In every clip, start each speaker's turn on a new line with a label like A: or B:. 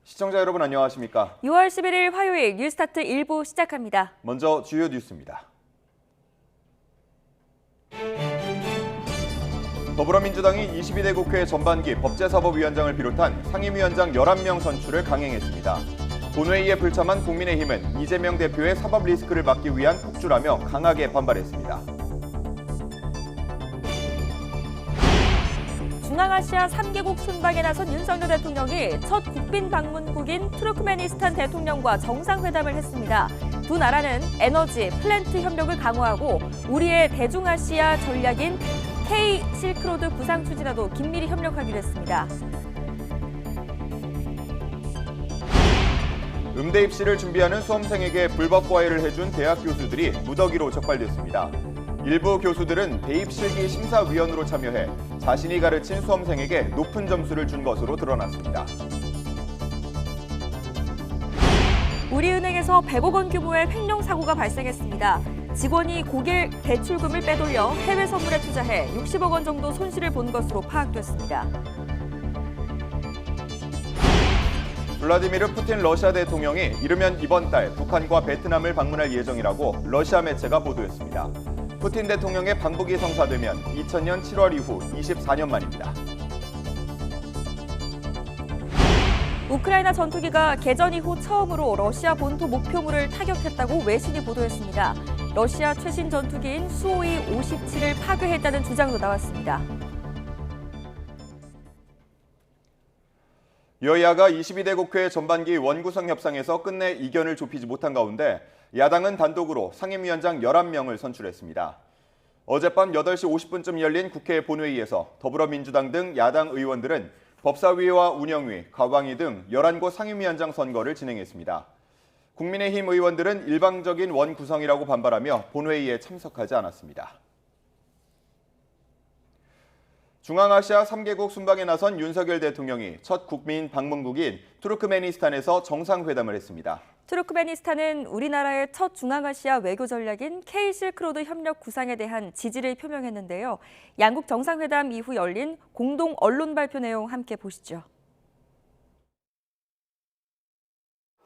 A: 시청자 여러분 안녕하십니까?
B: 6월 11일 화요일 뉴스타트 1부 시작합니다.
A: 먼저 주요 뉴스입니다. 더불어민주당이 22대 국회 전반기 법제사법위원장을 비롯한 상임위원장 11명 선출을 강행했습니다. 본회의에 불참한 국민의힘은 이재명 대표의 사법 리스크를 막기 위한 폭주라며 강하게 반발했습니다.
B: 중앙아시아 3개국 순방에 나선 윤석열 대통령이 첫 국빈 방문국인 투르크메니스탄 대통령과 정상회담을 했습니다. 두 나라는 에너지, 플랜트 협력을 강화하고 우리의 대중아시아 전략인 K 실크로드 구상 추진에도 긴밀히 협력하기로 했습니다.
A: 음대 입시를 준비하는 수험생에게 불법 과외를 해준 대학 교수들이 무더기로 적발됐습니다. 일부 교수들은 대입 실기 심사위원으로 참여해 자신이 가르친 수험생에게 높은 점수를 준 것으로 드러났습니다.
B: 우리은행에서 100억 원 규모의 횡령 사고가 발생했습니다. 직원이 고객 대출금을 빼돌려 해외 선물에 투자해 60억 원 정도 손실을 본 것으로 파악됐습니다.
A: 블라디미르 푸틴 러시아 대통령이 이르면 이번 달 북한과 베트남을 방문할 예정이라고 러시아 매체가 보도했습니다. 푸틴 대통령의 방북이 성사되면 2000년 7월 이후 24년 만입니다.
B: 우크라이나 전투기가 개전 이후 처음으로 러시아 본토 목표물을 타격했다고 외신이 보도했습니다. 러시아 최신 전투기인 수호이 57을 파괴했다는 주장도 나왔습니다.
A: 여야가 22대 국회 전반기 원구성 협상에서 끝내 이견을 좁히지 못한 가운데 야당은 단독으로 상임위원장 11명을 선출했습니다. 어젯밤 8시 50분쯤 열린 국회 본회의에서 더불어민주당 등 야당 의원들은 법사위와 운영위, 가방위 등 11곳 상임위원장 선거를 진행했습니다. 국민의힘 의원들은 일방적인 원구성이라고 반발하며 본회의에 참석하지 않았습니다. 중앙아시아 3개국 순방에 나선 윤석열 대통령이 첫 국민 방문국인 투르크메니스탄에서 정상회담을 했습니다.
B: 투르크메니스탄은 우리나라의 첫 중앙아시아 외교 전략인 K 실크로드 협력 구상에 대한 지지를 표명했는데요. 양국 정상회담 이후 열린 공동 언론 발표 내용 함께 보시죠.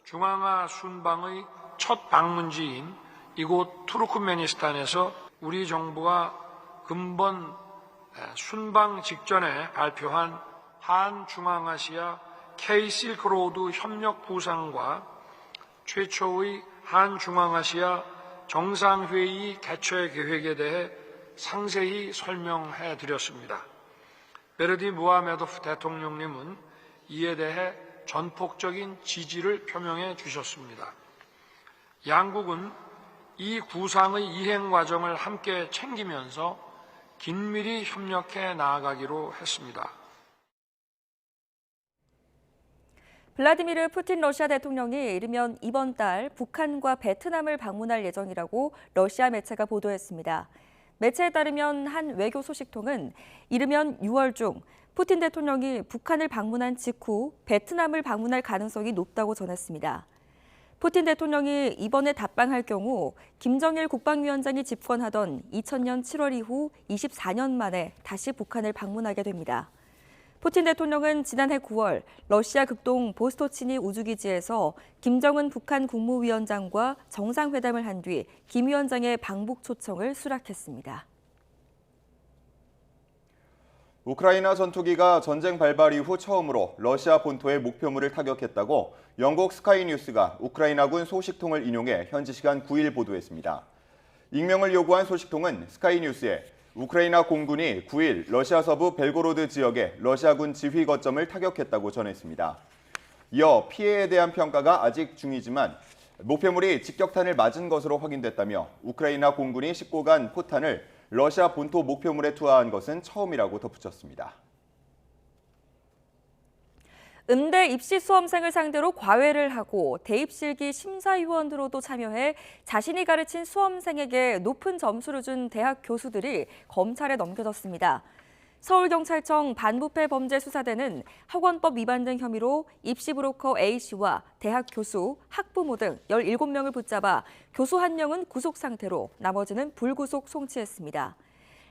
C: 중앙아 순방의 첫 방문지인 이곳 투르크메니스탄에서 우리 정부가 근본 순방 직전에 발표한 한중앙아시아 K 실크로드 협력 구상과 최초의 한중앙아시아 정상회의 개최 계획에 대해 상세히 설명해 드렸습니다. 베르디 무하메도프 대통령님은 이에 대해 전폭적인 지지를 표명해 주셨습니다. 양국은 이 구상의 이행 과정을 함께 챙기면서 긴밀히 협력해 나아가기로 했습니다.
B: 블라디미르 푸틴 러시아 대통령이 이르면 이번 달 북한과 베트남을 방문할 예정이라고 러시아 매체가 보도했습니다. 매체에 따르면 한 외교 소식통은 이르면 6월 중 푸틴 대통령이 북한을 방문한 직후 베트남을 방문할 가능성이 높다고 전했습니다. 푸틴 대통령이 이번에 답방할 경우 김정일 국방위원장이 집권하던 2000년 7월 이후 24년 만에 다시 북한을 방문하게 됩니다. 푸틴 대통령은 지난해 9월 러시아 극동 보스토치니 우주기지에서 김정은 북한 국무위원장과 정상회담을 한 뒤 김 위원장의 방북 초청을 수락했습니다.
A: 우크라이나 전투기가 전쟁 발발 이후 처음으로 러시아 본토의 목표물을 타격했다고 영국 스카이뉴스가 우크라이나군 소식통을 인용해 현지 시간 9일 보도했습니다. 익명을 요구한 소식통은 스카이뉴스에 우크라이나 공군이 9일 러시아 서부 벨고로드 지역의 러시아군 지휘 거점을 타격했다고 전했습니다. 이어 피해에 대한 평가가 아직 중이지만 목표물이 직격탄을 맞은 것으로 확인됐다며 우크라이나 공군이 싣고 간 포탄을 러시아 본토 목표물에 투하한 것은 처음이라고 덧붙였습니다.
B: 음대 입시 수험생을 상대로 과외를 하고 대입실기 심사위원으로도 참여해 자신이 가르친 수험생에게 높은 점수를 준 대학 교수들이 검찰에 넘겨졌습니다. 서울경찰청 반부패 범죄수사대는 학원법 위반 등 혐의로 입시 브로커 A씨와 대학 교수, 학부모 등 17명을 붙잡아 교수 1명은 구속 상태로 나머지는 불구속 송치했습니다.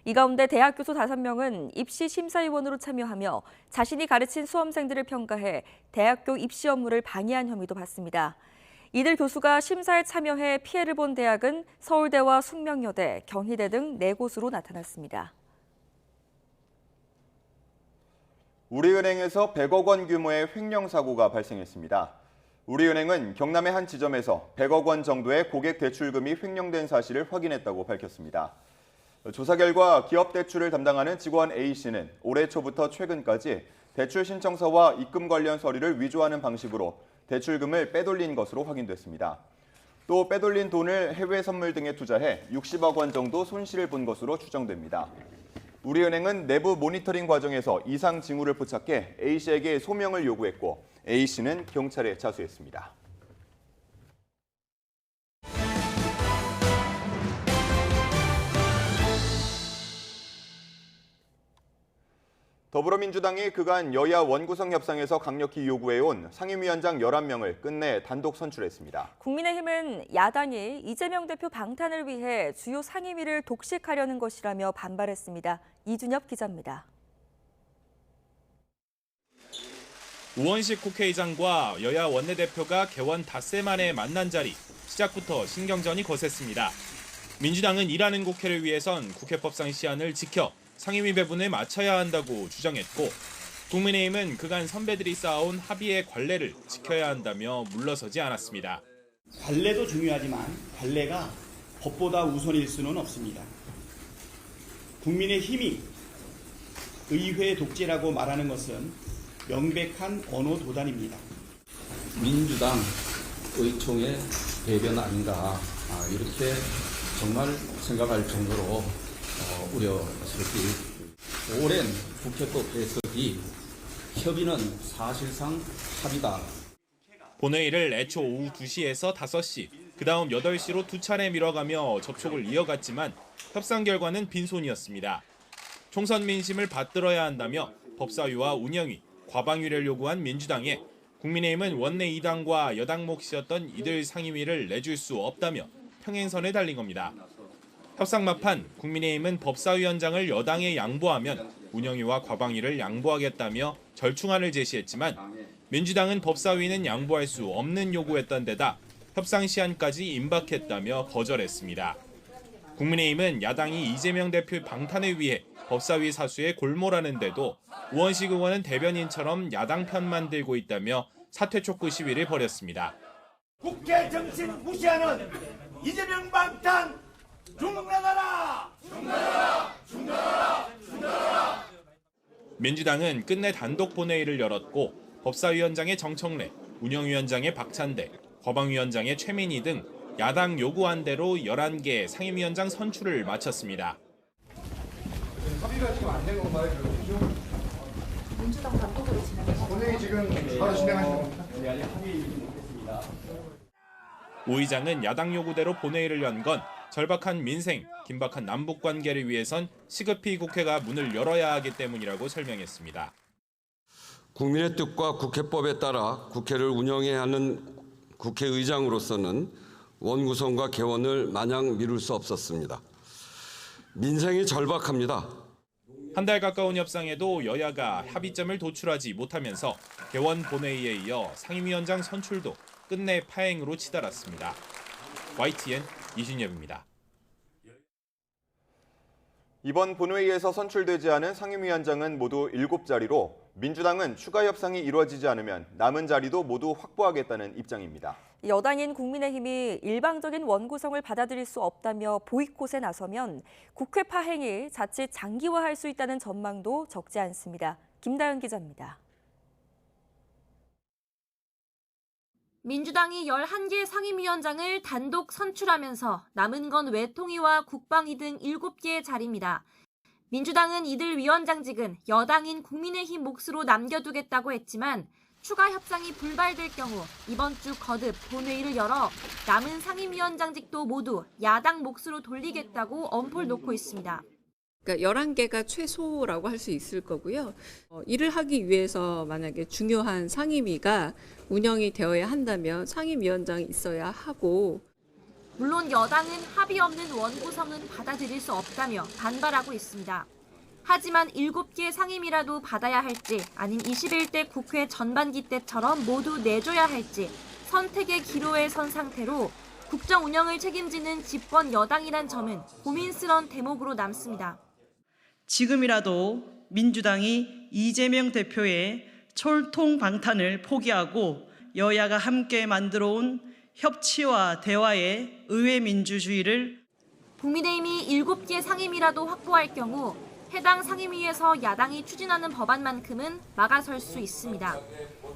B: 이 가운데 대학 교수 5명은 입시 심사위원으로 참여하며 자신이 가르친 수험생들을 평가해 대학교 입시 업무를 방해한 혐의도 받습니다. 이들 교수가 심사에 참여해 피해를 본 대학은 서울대와 숙명여대, 경희대 등 4곳으로 나타났습니다.
A: 우리은행에서 100억 원 규모의 횡령 사고가 발생했습니다. 우리은행은 경남의 한 지점에서 100억 원 정도의 고객 대출금이 횡령된 사실을 확인했다고 밝혔습니다. 조사 결과 기업 대출을 담당하는 직원 A씨는 올해 초부터 최근까지 대출 신청서와 입금 관련 서류를 위조하는 방식으로 대출금을 빼돌린 것으로 확인됐습니다. 또 빼돌린 돈을 해외 선물 등에 투자해 60억 원 정도 손실을 본 것으로 추정됩니다. 우리은행은 내부 모니터링 과정에서 이상 징후를 포착해 A씨에게 소명을 요구했고 A씨는 경찰에 자수했습니다. 더불어민주당이 그간 여야 원구성 협상에서 강력히 요구해온 상임위원장 11명을 끝내 단독 선출했습니다.
B: 국민의힘은 야당이 이재명 대표 방탄을 위해 주요 상임위를 독식하려는 것이라며 반발했습니다. 이준엽 기자입니다.
D: 우원식 국회의장과 여야 원내대표가 개원 닷새 만에 만난 자리, 시작부터 신경전이 거셌습니다. 민주당은 일하는 국회를 위해선 국회법상 시한을 지켜 상임위 배분에 맞춰야 한다고 주장했고, 국민의힘은 그간 선배들이 쌓아온 합의의 관례를 지켜야 한다며 물러서지 않았습니다.
E: 관례도 중요하지만 관례가 법보다 우선일 수는 없습니다. 국민의힘이 의회 독재라고 말하는 것은 명백한 언어 도단입니다.
F: 민주당 의총의 대변 아닌가 이렇게 정말 생각할 정도로 우려스럽기. 오랜 국회법 해석이 협의는 사실상 합의다.
D: 본회의를 애초 오후 2시에서 5시, 그다음 8시로 2차례 미뤄가며 접촉을 이어갔지만 협상 결과는 빈손이었습니다. 총선 민심을 받들어야 한다며 법사위와 운영위, 과방위를 요구한 민주당에 국민의힘은 원내 2당과 여당 몫이었던 이들 상임위를 내줄 수 없다며 평행선에 달린 겁니다. 협상 막판 국민의힘은 법사위원장을 여당에 양보하면 운영위와 과방위를 양보하겠다며 절충안을 제시했지만 민주당은 법사위는 양보할 수 없는 요구했던 데다 협상 시한까지 임박했다며 거절했습니다. 국민의힘은 야당이 이재명 대표 방탄을 위해 법사위 사수에 골몰하는데도 우원식 의원은 대변인처럼 야당 편만 들고 있다며 사퇴 촉구 시위를 벌였습니다.
G: 국회 정신 무시하는 이재명 방탄 중단하라! 중단하라! 중단하라! 중단하라!
D: 민주당은 끝내 단독 본회의를 열었고 법사위원장의 정청래, 운영위원장의 박찬대, 과방위원장의 최민희 등 야당 요구한 대로 11개 상임위원장 선출을 마쳤습니다.
H: 합의가 지금 안 된 건가요, 결국이죠?
I: 민주당 단독으로 진행해서
H: 본회의 지금 바로 진행하시는 겁니까?
D: 오 의장은 야당 요구대로 본회의를 연 건 절박한 민생, 긴박한 남북 관계를 위해선 시급히 국회가 문을 열어야 하기 때문이라고 설명했습니다.
J: 국민의 뜻과 국회법에 따라 국회를 운영해야 하는 국회의장으로서는 원구성과 개원을 마냥 미룰 수 없었습니다. 민생이 절박합니다.
D: 한 달 가까운 협상에도 여야가 합의점을 도출하지 못하면서 개원 본회의에 이어 상임위원장 선출도 끝내 파행으로 치달았습니다. YTN 이준엽입니다.
A: 이번 본회의에서 선출되지 않은 상임위원장은 모두 7자리로 민주당은 추가 협상이 이루어지지 않으면 남은 자리도 모두 확보하겠다는 입장입니다.
B: 여당인 국민의힘이 일방적인 원구성을 받아들일 수 없다며 보이콧에 나서면 국회 파행이 자칫 장기화할 수 있다는 전망도 적지 않습니다. 김다연 기자입니다.
I: 민주당이 11개 상임위원장을 단독 선출하면서 남은 건 외통위와 국방위 등 7개의 자리입니다. 민주당은 이들 위원장직은 여당인 국민의힘 몫으로 남겨두겠다고 했지만 추가 협상이 불발될 경우 이번 주 거듭 본회의를 열어 남은 상임위원장직도 모두 야당 몫으로 돌리겠다고 엄포를 놓고 있습니다.
K: 그러니까 11개가 최소라고 할 수 있을 거고요. 이를 하기 위해서 만약에 중요한 상임위가 운영이 되어야 한다면 상임위원장이 있어야 하고.
I: 물론 여당은 합의 없는 원구성은 받아들일 수 없다며 반발하고 있습니다. 하지만 7개 상임이라도 받아야 할지 아닌 21대 국회 전반기 때처럼 모두 내줘야 할지 선택의 기로에 선 상태로 국정 운영을 책임지는 집권 여당이란 점은 고민스러운 대목으로 남습니다.
L: 지금이라도 민주당이 이재명 대표의 철통 방탄을 포기하고 여야가 함께 만들어온 협치와 대화의 의회 민주주의를
I: 국민의힘이 7개 상임이라도 확보할 경우 해당 상임위에서 야당이 추진하는 법안만큼은 막아설 수 있습니다.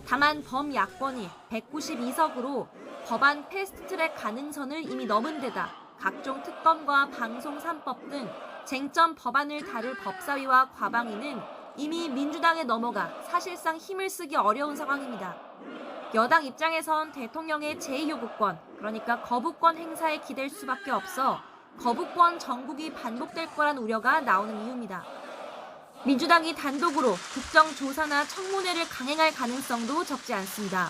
I: 다만 범야권이 192석으로 법안 패스트트랙 가능선을 이미 넘은 데다 각종 특검과 방송 3법 등 쟁점 법안을 다룰 법사위와 과방위는 이미 민주당에 넘어가 사실상 힘을 쓰기 어려운 상황입니다. 여당 입장에선 대통령의 제2요구권, 그러니까 거부권 행사에 기댈 수밖에 없어 거부권 정국이 반복될 거란 우려가 나오는 이유입니다. 민주당이 단독으로 국정조사나 청문회를 강행할 가능성도 적지 않습니다.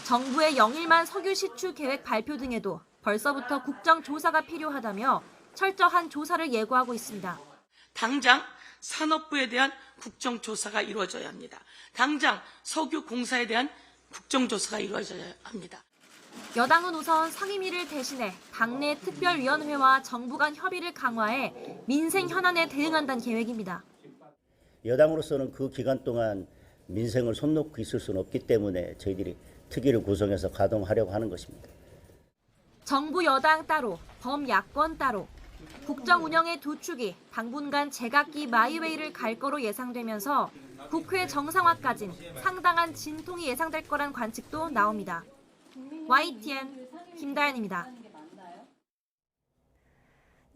I: 정부의 영일만 석유 시추 계획 발표 등에도 벌써부터 국정조사가 필요하다며 철저한 조사를 예고하고 있습니다.
M: 당장 산업부에 대한 국정조사가 이루어져야 합니다. 당장 석유공사에 대한 국정조사가 이루어져야 합니다.
I: 여당은 우선 상임위를 대신해 당내 특별위원회와 정부 간 협의를 강화해 민생 현안에 대응한다는 계획입니다.
N: 여당으로서는 그 기간 동안 민생을 손 놓고 있을 수는 없기 때문에 저희들이 특위를 구성해서 가동하려고 하는 것입니다.
I: 정부 여당 따로, 범야권 따로. 국정 운영의 두 축이 당분간 제각기 마이웨이를 갈 거로 예상되면서 국회 정상화까진 상당한 진통이 예상될 거란 관측도 나옵니다. YTN 김다연입니다.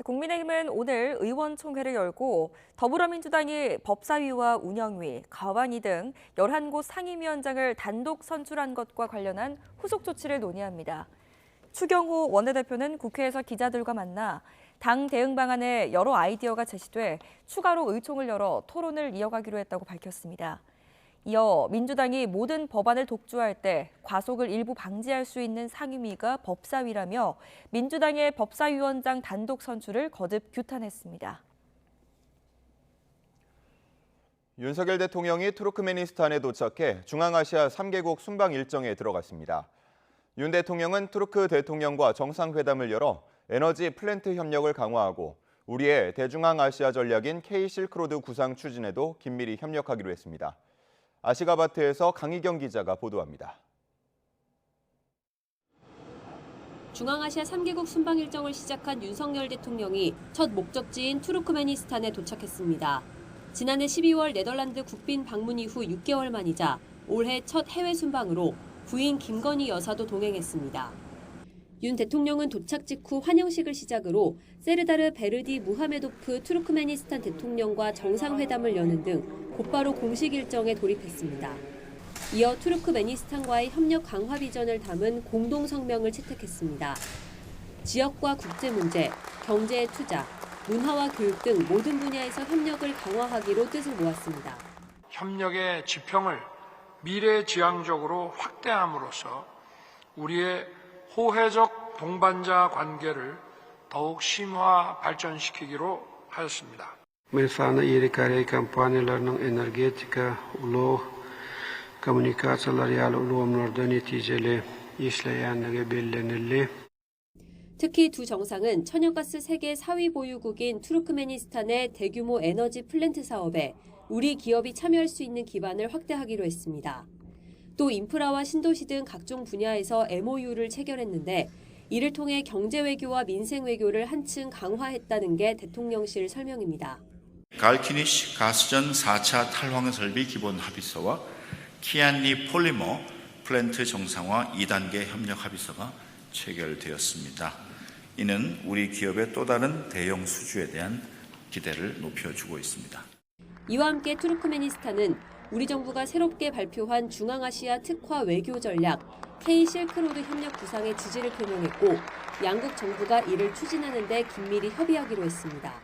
B: 국민의힘은 오늘 의원총회를 열고 더불어민주당이 법사위와 운영위, 과방위 등 11곳 상임위원장을 단독 선출한 것과 관련한 후속 조치를 논의합니다. 추경호 원내대표는 국회에서 기자들과 만나 당 대응 방안에 여러 아이디어가 제시돼 추가로 의총을 열어 토론을 이어가기로 했다고 밝혔습니다. 이어 민주당이 모든 법안을 독주할 때 과속을 일부 방지할 수 있는 상임위가 법사위라며 민주당의 법사위원장 단독 선출을 거듭 규탄했습니다.
A: 윤석열 대통령이 투르크메니스탄에 도착해 중앙아시아 3개국 순방 일정에 들어갔습니다. 윤 대통령은 투르크 대통령과 정상회담을 열어 에너지 플랜트 협력을 강화하고 우리의 대중앙아시아 전략인 K-실크로드 구상 추진에도 긴밀히 협력하기로 했습니다. 아시가바트에서 강희경 기자가 보도합니다.
O: 중앙아시아 3개국 순방 일정을 시작한 윤석열 대통령이 첫 목적지인 투르크메니스탄에 도착했습니다. 지난해 12월 네덜란드 국빈 방문 이후 6개월 만이자 올해 첫 해외 순방으로 부인 김건희 여사도 동행했습니다. 윤 대통령은 도착 직후 환영식을 시작으로 세르다르 베르디 무하메도프 투르크메니스탄 대통령과 정상회담을 여는 등 곧바로 공식 일정에 돌입했습니다. 이어 투르크메니스탄과의 협력 강화 비전을 담은 공동 성명을 채택했습니다. 지역과 국제 문제, 경제에 투자, 문화와 교육 등 모든 분야에서 협력을 강화하기로 뜻을 모았습니다.
C: 협력의 지평을 미래지향적으로 확대함으로써 우리의 호혜적 동반자 관계를 더욱 심화 발전시키기로 하였습니다.
P: Mefana iri kampanyalarının energetika, ulu, kommunikasyalar yalı ulumlarda neticeli işleyenliği belirlenildi.
O: 특히 두 정상은 천연가스 세계 4위 보유국인 투르크메니스탄의 대규모 에너지 플랜트 사업에 우리 기업이 참여할 수 있는 기반을 확대하기로 했습니다. 또 인프라와 신도시 등 각종 분야에서 MOU를 체결했는데 이를 통해 경제 외교와 민생 외교를 한층 강화했다는 게 대통령실 설명입니다.
Q: 갈키니시 가스전 4차 탈황 설비 기본 합의서와 키안리 폴리머 플랜트 정상화 2단계 협력 합의서가 체결되었습니다. 이는 우리 기업의 또 다른 대형 수주에 대한 기대를 높여주고 있습니다.
O: 이와 함께 투르크메니스탄은 우리 정부가 새롭게 발표한 중앙아시아 특화 외교 전략 K-실크로드 협력 구상의 지지를 표명했고 양국 정부가 이를 추진하는 데 긴밀히 협의하기로 했습니다.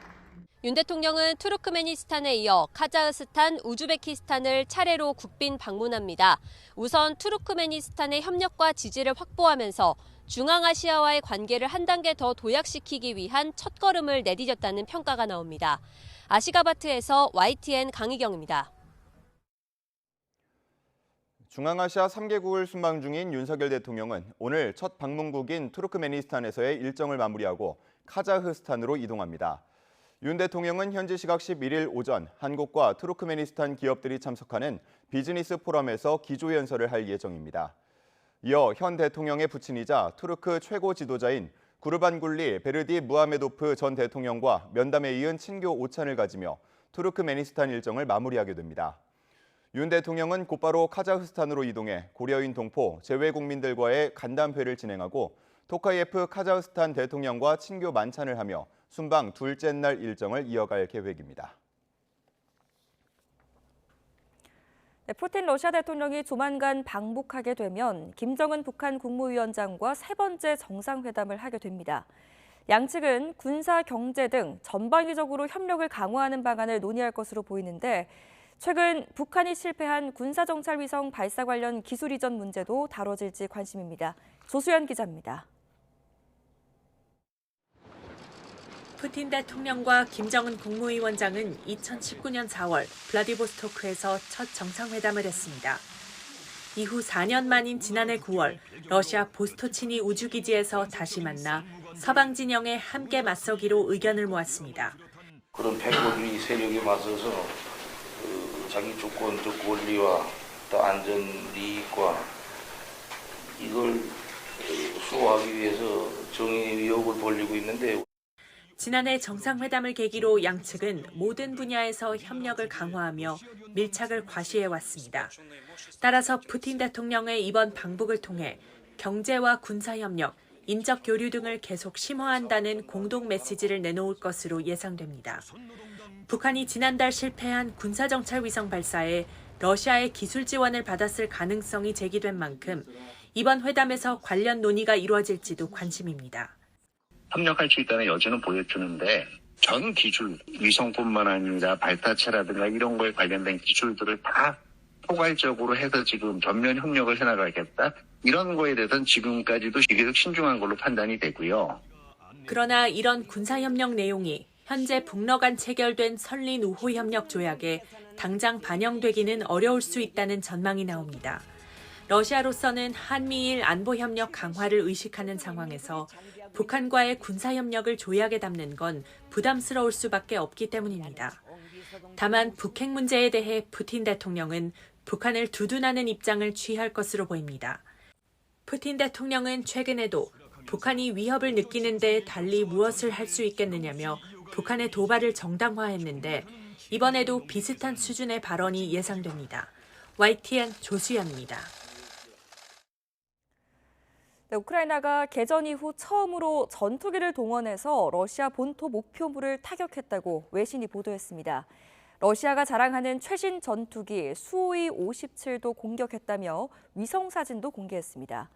O: 윤 대통령은 투르크메니스탄에 이어 카자흐스탄, 우즈베키스탄을 차례로 국빈 방문합니다. 우선 투르크메니스탄의 협력과 지지를 확보하면서 중앙아시아와의 관계를 한 단계 더 도약시키기 위한 첫걸음을 내디뎠다는 평가가 나옵니다. 아시가바트에서 YTN 강희경입니다.
A: 중앙아시아 3개국을 순방 중인 윤석열 대통령은 오늘 첫 방문국인 투르크메니스탄에서의 일정을 마무리하고 카자흐스탄으로 이동합니다. 윤 대통령은 현지 시각 11일 오전 한국과 투르크메니스탄 기업들이 참석하는 비즈니스 포럼에서 기조연설을 할 예정입니다. 이어 현 대통령의 부친이자 투르크 최고 지도자인 구르반굴리 베르디 무하메도프 전 대통령과 면담에 이은 친교 오찬을 가지며 투르크메니스탄 일정을 마무리하게 됩니다. 윤 대통령은 곧바로 카자흐스탄으로 이동해 고려인 동포, 재외 국민들과의 간담회를 진행하고 토카예프 카자흐스탄 대통령과 친교 만찬을 하며 순방 둘째 날 일정을 이어갈 계획입니다.
B: 푸틴 러시아 대통령이 조만간 방북하게 되면 김정은 북한 국무위원장과 세 번째 정상회담을 하게 됩니다. 양측은 군사, 경제 등 전방위적으로 협력을 강화하는 방안을 논의할 것으로 보이는데 최근 북한이 실패한 군사정찰위성 발사 관련 기술 이전 문제도 다뤄질지 관심입니다. 조수연 기자입니다.
R: 푸틴 대통령과 김정은 국무위원장은 2019년 4월 블라디보스토크에서 첫 정상회담을 했습니다. 이후 4년 만인 지난해 9월 러시아 보스토치니 우주기지에서 다시 만나 서방 진영에 함께 맞서기로 의견을 모았습니다.
S: 그런 패권주의 세력에 맞서서 자기 주권적 권리와 또 안전 이익과 이걸 수호하기 위해서 정의의 위협을 벌이고 있는데
R: 지난해 정상회담을 계기로 양측은 모든 분야에서 협력을 강화하며 밀착을 과시해왔습니다. 따라서 푸틴 대통령의 이번 방북을 통해 경제와 군사협력, 인적 교류 등을 계속 심화한다는 공동 메시지를 내놓을 것으로 예상됩니다. 북한이 지난달 실패한 군사정찰 위성 발사에 러시아의 기술 지원을 받았을 가능성이 제기된 만큼 이번 회담에서 관련 논의가 이루어질지도 관심입니다.
T: 협력할 수 있다는 여지는 보여주는데 전 기술, 위성뿐만 아니라 발사체라든가 이런 거에 관련된 기술들을 다 포괄적으로 해서 지금 전면 협력을 해나가겠다. 이런 거에 대해서는 지금까지도 계속 신중한 걸로 판단이 되고요.
R: 그러나 이런 군사협력 내용이 현재 북러 간 체결된 설린 우호 협력 조약에 당장 반영되기는 어려울 수 있다는 전망이 나옵니다. 러시아로서는 한미일 안보협력 강화를 의식하는 상황에서 북한과의 군사협력을 조약에 담는 건 부담스러울 수밖에 없기 때문입니다. 다만 북핵 문제에 대해 푸틴 대통령은 북한을 두둔하는 입장을 취할 것으로 보입니다. 푸틴 대통령은 최근에도 북한이 위협을 느끼는 데 달리 무엇을 할 수 있겠느냐며 북한의 도발을 정당화했는데 이번에도 비슷한 수준의 발언이 예상됩니다. YTN 조수연입니다.
B: 네, 우크라이나가 개전 이후 처음으로 전투기를 동원해서 러시아 본토 목표물을 타격했다고 외신이 보도했습니다. 러시아가 자랑하는 최신 전투기 수호이 57도 공격했다며 위성 사진도 공개했습니다.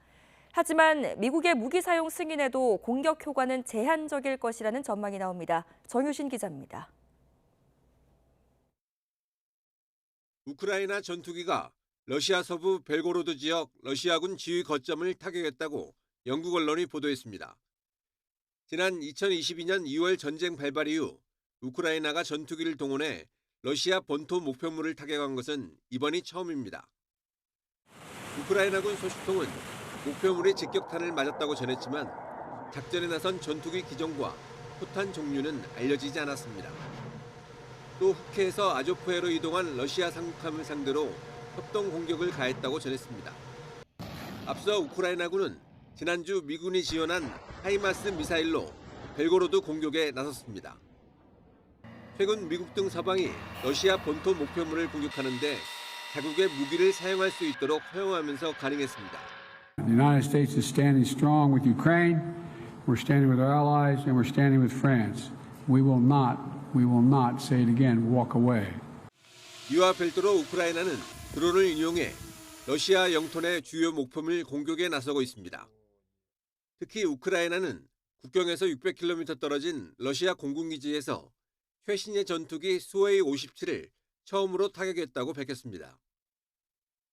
B: 하지만 미국의 무기 사용 승인에도 공격 효과는 제한적일 것이라는 전망이 나옵니다. 정유신 기자입니다.
U: 우크라이나 전투기가 러시아 서부 벨고로드 지역 러시아군 지휘 거점을 타격했다고 영국 언론이 보도했습니다. 지난 2022년 2월 전쟁 발발 이후 우크라이나가 전투기를 동원해 러시아 본토 목표물을 타격한 것은 이번이 처음입니다. 우크라이나군 소식통은 목표물이 직격탄을 맞았다고 전했지만 작전에 나선 전투기 기종과 포탄 종류는 알려지지 않았습니다. 또 후케에서 아조프해로 이동한 러시아 상륙함을 상대로 협동 공격을 가했다고 전했습니다. 앞서 우크라이나군은 지난주 미군이 지원한 하이마스 미사일로 벨고로드 공격에 나섰습니다. 최근 미국 등 서방이 러시아 본토 목표물을 공격하는 데 자국의 무기를 사용할 수 있도록 허용하면서 가능했습니다.
V: The United States is standing strong with Ukraine. We're standing with our allies and we're standing with France. We will not say it again, walk away.
U: 이와 별도로 우크라이나는 드론을 이용해 러시아 영토 내 주요 목표물 공격에 나서고 있습니다. 특히 우크라이나는 국경에서 600km 떨어진 러시아 공군기지에서 최신의 전투기 수호이 57을 처음으로 타격했다고 밝혔습니다.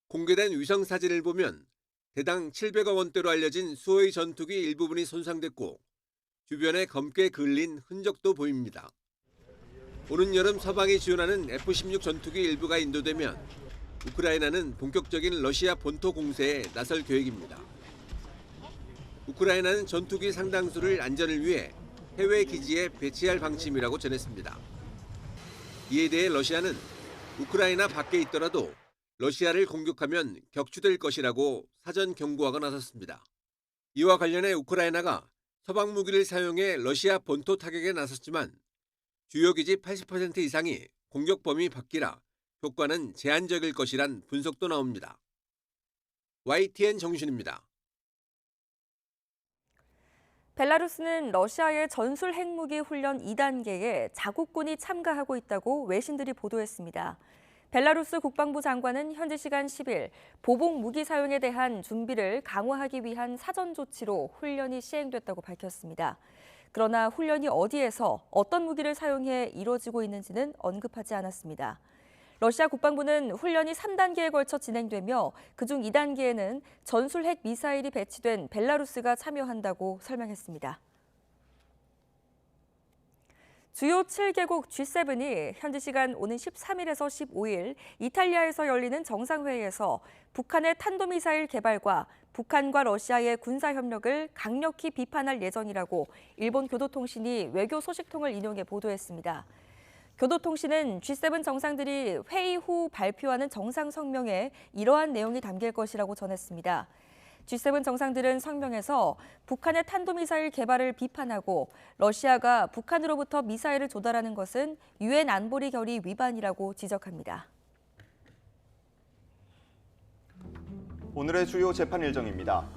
U: 공개된 위성 사진을 보면 대당 700억 원대로 알려진 수호이 전투기 일부분이 손상됐고 주변에 검게 그을린 흔적도 보입니다. 오는 여름 서방이 지원하는 F-16 전투기 일부가 인도되면 우크라이나는 본격적인 러시아 본토 공세에 나설 계획입니다. 우크라이나는 전투기 상당수를 안전을 위해 해외 기지에 배치할 방침이라고 전했습니다. 이에 대해 러시아는 우크라이나 밖에 있더라도 러시아를 공격하면 격추될 것이라고 사전 경고하고 나섰습니다. 이와 관련해 우크라이나가 서방 무기를 사용해 러시아 본토 타격에 나섰지만 주요 기지 80% 이상이 공격 범위 밖이라 효과는 제한적일 것이란 분석도 나옵니다. YTN 정신입니다.
B: 벨라루스는 러시아의 전술 핵무기 훈련 2단계에 자국군이 참가하고 있다고 외신들이 보도했습니다. 벨라루스 국방부 장관은 현지 시간 10일 보복 무기 사용에 대한 준비를 강화하기 위한 사전 조치로 훈련이 시행됐다고 밝혔습니다. 그러나 훈련이 어디에서 어떤 무기를 사용해 이루어지고 있는지는 언급하지 않았습니다. 러시아 국방부는 훈련이 3단계에 걸쳐 진행되며 그중 2단계에는 전술 핵 미사일이 배치된 벨라루스가 참여한다고 설명했습니다. 주요 7개국 G7이 현지 시간 오는 13일에서 15일 이탈리아에서 열리는 정상회의에서 북한의 탄도미사일 개발과 북한과 러시아의 군사협력을 강력히 비판할 예정이라고 일본 교도통신이 외교 소식통을 인용해 보도했습니다. 교도통신은 G7 정상들이 회의 후 발표하는 정상 성명에 이러한 내용이 담길 것이라고 전했습니다. G7 정상들은 성명에서 북한의 탄도미사일 개발을 비판하고 러시아가 북한으로부터 미사일을 조달하는 것은 유엔 안보리 결의 위반이라고 지적합니다.
A: 오늘의 주요 재판 일정입니다.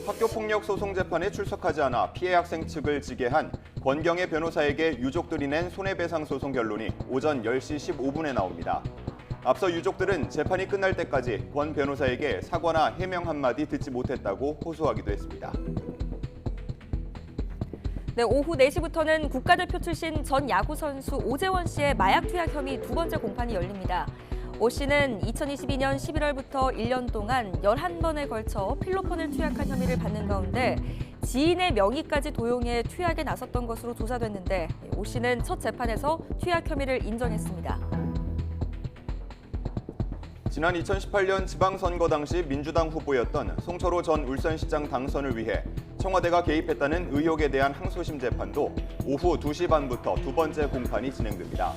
A: 학교폭력 소송 재판에 출석하지 않아 피해 학생 측을 지게한 권경의 변호사에게 유족들이 낸 손해배상 소송 결론이 오전 10시 15분에 나옵니다. 앞서 유족들은 재판이 끝날 때까지 권 변호사에게 사과나 해명 한마디 듣지 못했다고 호소하기도 했습니다.
B: 네, 오후 4시부터는 국가대표 출신 전 야구 선수 오재원 씨의 마약 투약 혐의 두 번째 공판이 열립니다. 오 씨는 2022년 11월부터 1년 동안 11번에 걸쳐 필로폰을 투약한 혐의를 받는 가운데 지인의 명의까지 도용해 투약에 나섰던 것으로 조사됐는데 오 씨는 첫 재판에서 투약 혐의를 인정했습니다.
A: 지난 2018년 지방선거 당시 민주당 후보였던 송철호 전 울산시장 당선을 위해 청와대가 개입했다는 의혹에 대한 항소심 재판도 오후 2시 반부터 두 번째 공판이 진행됩니다.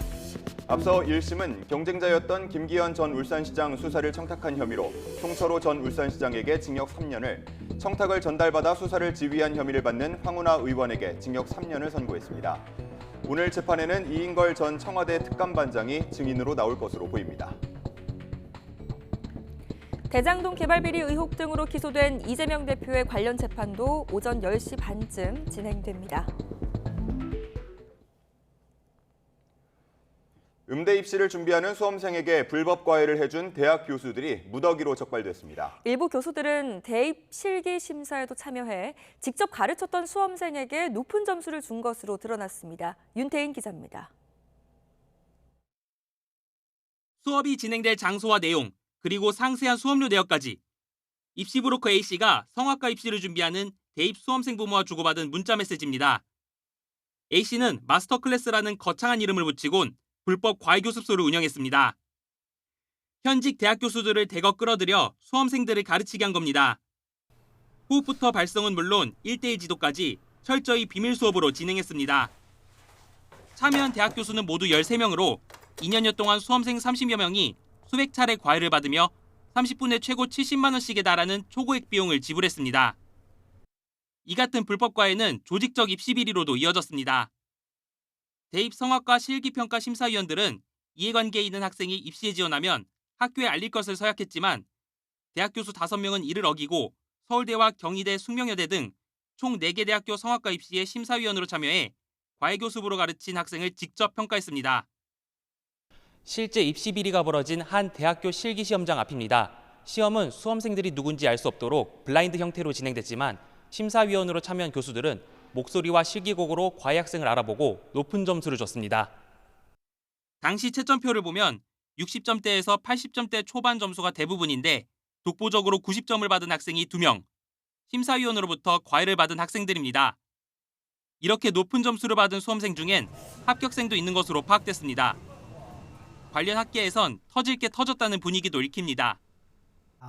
A: 앞서 1심은 경쟁자였던 김기현 전 울산시장 수사를 청탁한 혐의로 송철호 전 울산시장에게 징역 3년을, 청탁을 전달받아 수사를 지휘한 혐의를 받는 황운하 의원에게 징역 3년을 선고했습니다. 오늘 재판에는 이인걸 전 청와대 특감반장이 증인으로 나올 것으로 보입니다.
B: 대장동 개발 비리 의혹 등으로 기소된 이재명 대표의 관련 재판도 오전 10시 반쯤 진행됩니다.
A: 음대 입시를 준비하는 수험생에게 불법 과외를 해준 대학 교수들이 무더기로 적발됐습니다.
B: 일부 교수들은 대입 실기 심사에도 참여해 직접 가르쳤던 수험생에게 높은 점수를 준 것으로 드러났습니다. 윤태인 기자입니다.
E: 수업이 진행될 장소와 내용, 그리고 상세한 수업료 내역까지 입시 브로커 A씨가 성악과 입시를 준비하는 대입 수험생 부모와 주고받은 문자 메시지입니다. A씨는 마스터 클래스라는 거창한 이름을 붙이곤 불법 과외교습소를 운영했습니다. 현직 대학 교수들을 대거 끌어들여 수험생들을 가르치게 한 겁니다. 후부터 발성은 물론 1:1 지도까지 철저히 비밀 수업으로 진행했습니다. 참여한 대학 교수는 모두 13명으로 2년여 동안 수험생 30여 명이 수백 차례 과외를 받으며 30분에 최고 70만 원씩에 달하는 초고액 비용을 지불했습니다. 이 같은 불법 과외는 조직적 입시 비리로도 이어졌습니다. 대입 성악과 실기평가 심사위원들은 이해관계에 있는 학생이 입시에 지원하면 학교에 알릴 것을 서약했지만 대학 교수 5명은 이를 어기고 서울대와 경희대, 숙명여대 등 총 4개 대학교 성악과 입시에 심사위원으로 참여해 과외교습으로 가르친 학생을 직접 평가했습니다.
F: 실제 입시 비리가 벌어진 한 대학교 실기시험장 앞입니다. 시험은 수험생들이 누군지 알 수 없도록 블라인드 형태로 진행됐지만 심사위원으로 참여한 교수들은 목소리와 실기곡으로 과외 학생을 알아보고 높은 점수를 줬습니다.
E: 당시 채점표를 보면 60점대에서 80점대 초반 점수가 대부분인데 독보적으로 90점을 받은 학생이 2명, 심사위원으로부터 과외를 받은 학생들입니다. 이렇게 높은 점수를 받은 수험생 중엔 합격생도 있는 것으로 파악됐습니다. 관련 학계에선 터질 게 터졌다는 분위기도 읽힙니다.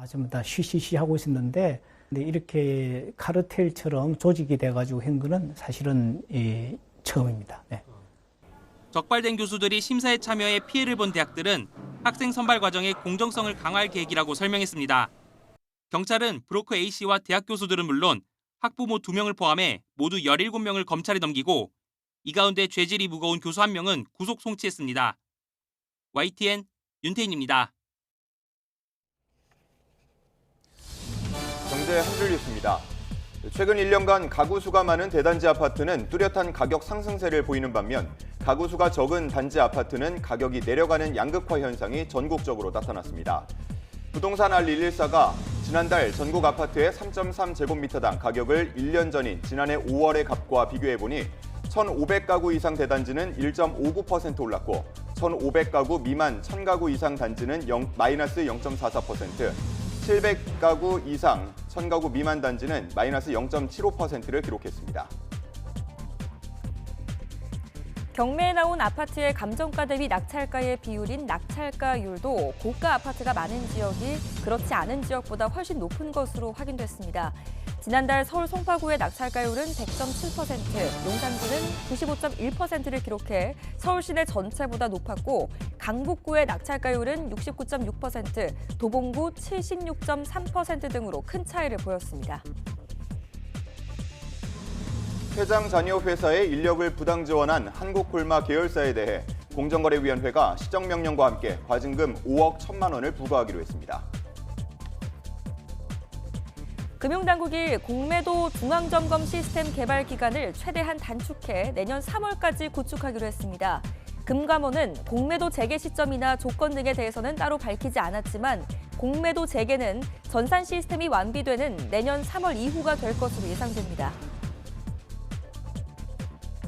G: 전부 다 쉬쉬쉬 하고 있었는데 근데 이렇게 카르텔처럼 조직이 돼가지고 한 거는 사실은 처음입니다. 네.
E: 적발된 교수들이 심사에 참여해 피해를 본 대학들은 학생 선발 과정의 공정성을 강화할 계획이라고 설명했습니다. 경찰은 브로커 A씨와 대학 교수들은 물론 학부모 2명을 포함해 모두 17명을 검찰에 넘기고 이 가운데 죄질이 무거운 교수 1명은 구속 송치했습니다. YTN 윤태인입니다.
A: 경제 한 줄 뉴스입니다. 최근 1년간 가구 수가 많은 대단지 아파트는 뚜렷한 가격 상승세를 보이는 반면 가구 수가 적은 단지 아파트는 가격이 내려가는 양극화 현상이 전국적으로 나타났습니다. 부동산 R114가 지난달 전국 아파트의 3.3제곱미터당 가격을 1년 전인 지난해 5월의 값과 비교해보니 1,500가구 이상 대단지는 1.59% 올랐고 1,500가구 미만 1,000가구 이상 단지는 마이너스 0.44%, 700가구 이상 1,000가구 미만 단지는 마이너스 0.75%를 기록했습니다.
B: 경매에 나온 아파트의 감정가 대비 낙찰가의 비율인 낙찰가율도 고가 아파트가 많은 지역이 그렇지 않은 지역보다 훨씬 높은 것으로 확인됐습니다. 지난달 서울 송파구의 낙찰가율은 100.7%, 용산구는 95.1%를 기록해 서울 시내 전체보다 높았고 강북구의 낙찰가율은 69.6%, 도봉구 76.3% 등으로 큰 차이를 보였습니다.
A: 회장 자녀 회사의 인력을 부당 지원한 한국콜마 계열사에 대해 공정거래위원회가 시정명령과 함께 과징금 5억 1천만 원을 부과하기로 했습니다.
B: 금융당국이 공매도 중앙점검 시스템 개발 기간을 최대한 단축해 내년 3월까지 구축하기로 했습니다. 금감원은 공매도 재개 시점이나 조건 등에 대해서는 따로 밝히지 않았지만 공매도 재개는 전산 시스템이 완비되는 내년 3월 이후가 될 것으로 예상됩니다.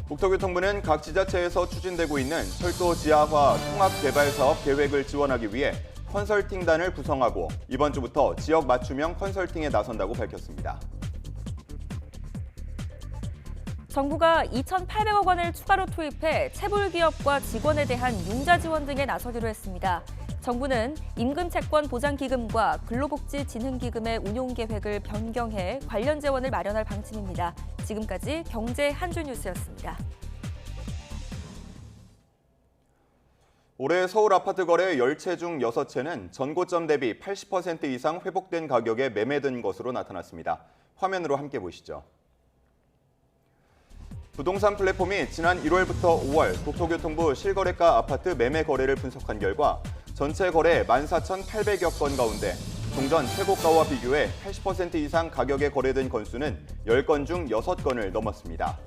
A: 국토교통부는 각 지자체에서 추진되고 있는 철도 지하화 통합개발 사업 계획을 지원하기 위해 컨설팅단을 구성하고 이번 주부터 지역 맞춤형 컨설팅에 나선다고 밝혔습니다.
B: 정부가 2,800억 원을 추가로 투입해 체불기업과 직원에 대한 융자 지원 등에 나서기로 했습니다. 정부는 임금채권 보장기금과 근로복지진흥기금의 운용 계획을 변경해 관련 재원을 마련할 방침입니다. 지금까지 경제 한 줄 뉴스였습니다.
A: 올해 서울 아파트 거래 10채 중 6채는 전고점 대비 80% 이상 회복된 가격에 매매된 것으로 나타났습니다. 화면으로 함께 보시죠. 부동산 플랫폼이 지난 1월부터 5월 국토교통부 실거래가 아파트 매매 거래를 분석한 결과 전체 거래 14,800여 건 가운데 종전 최고가와 비교해 80% 이상 가격에 거래된 건수는 10건 중 6건을 넘었습니다.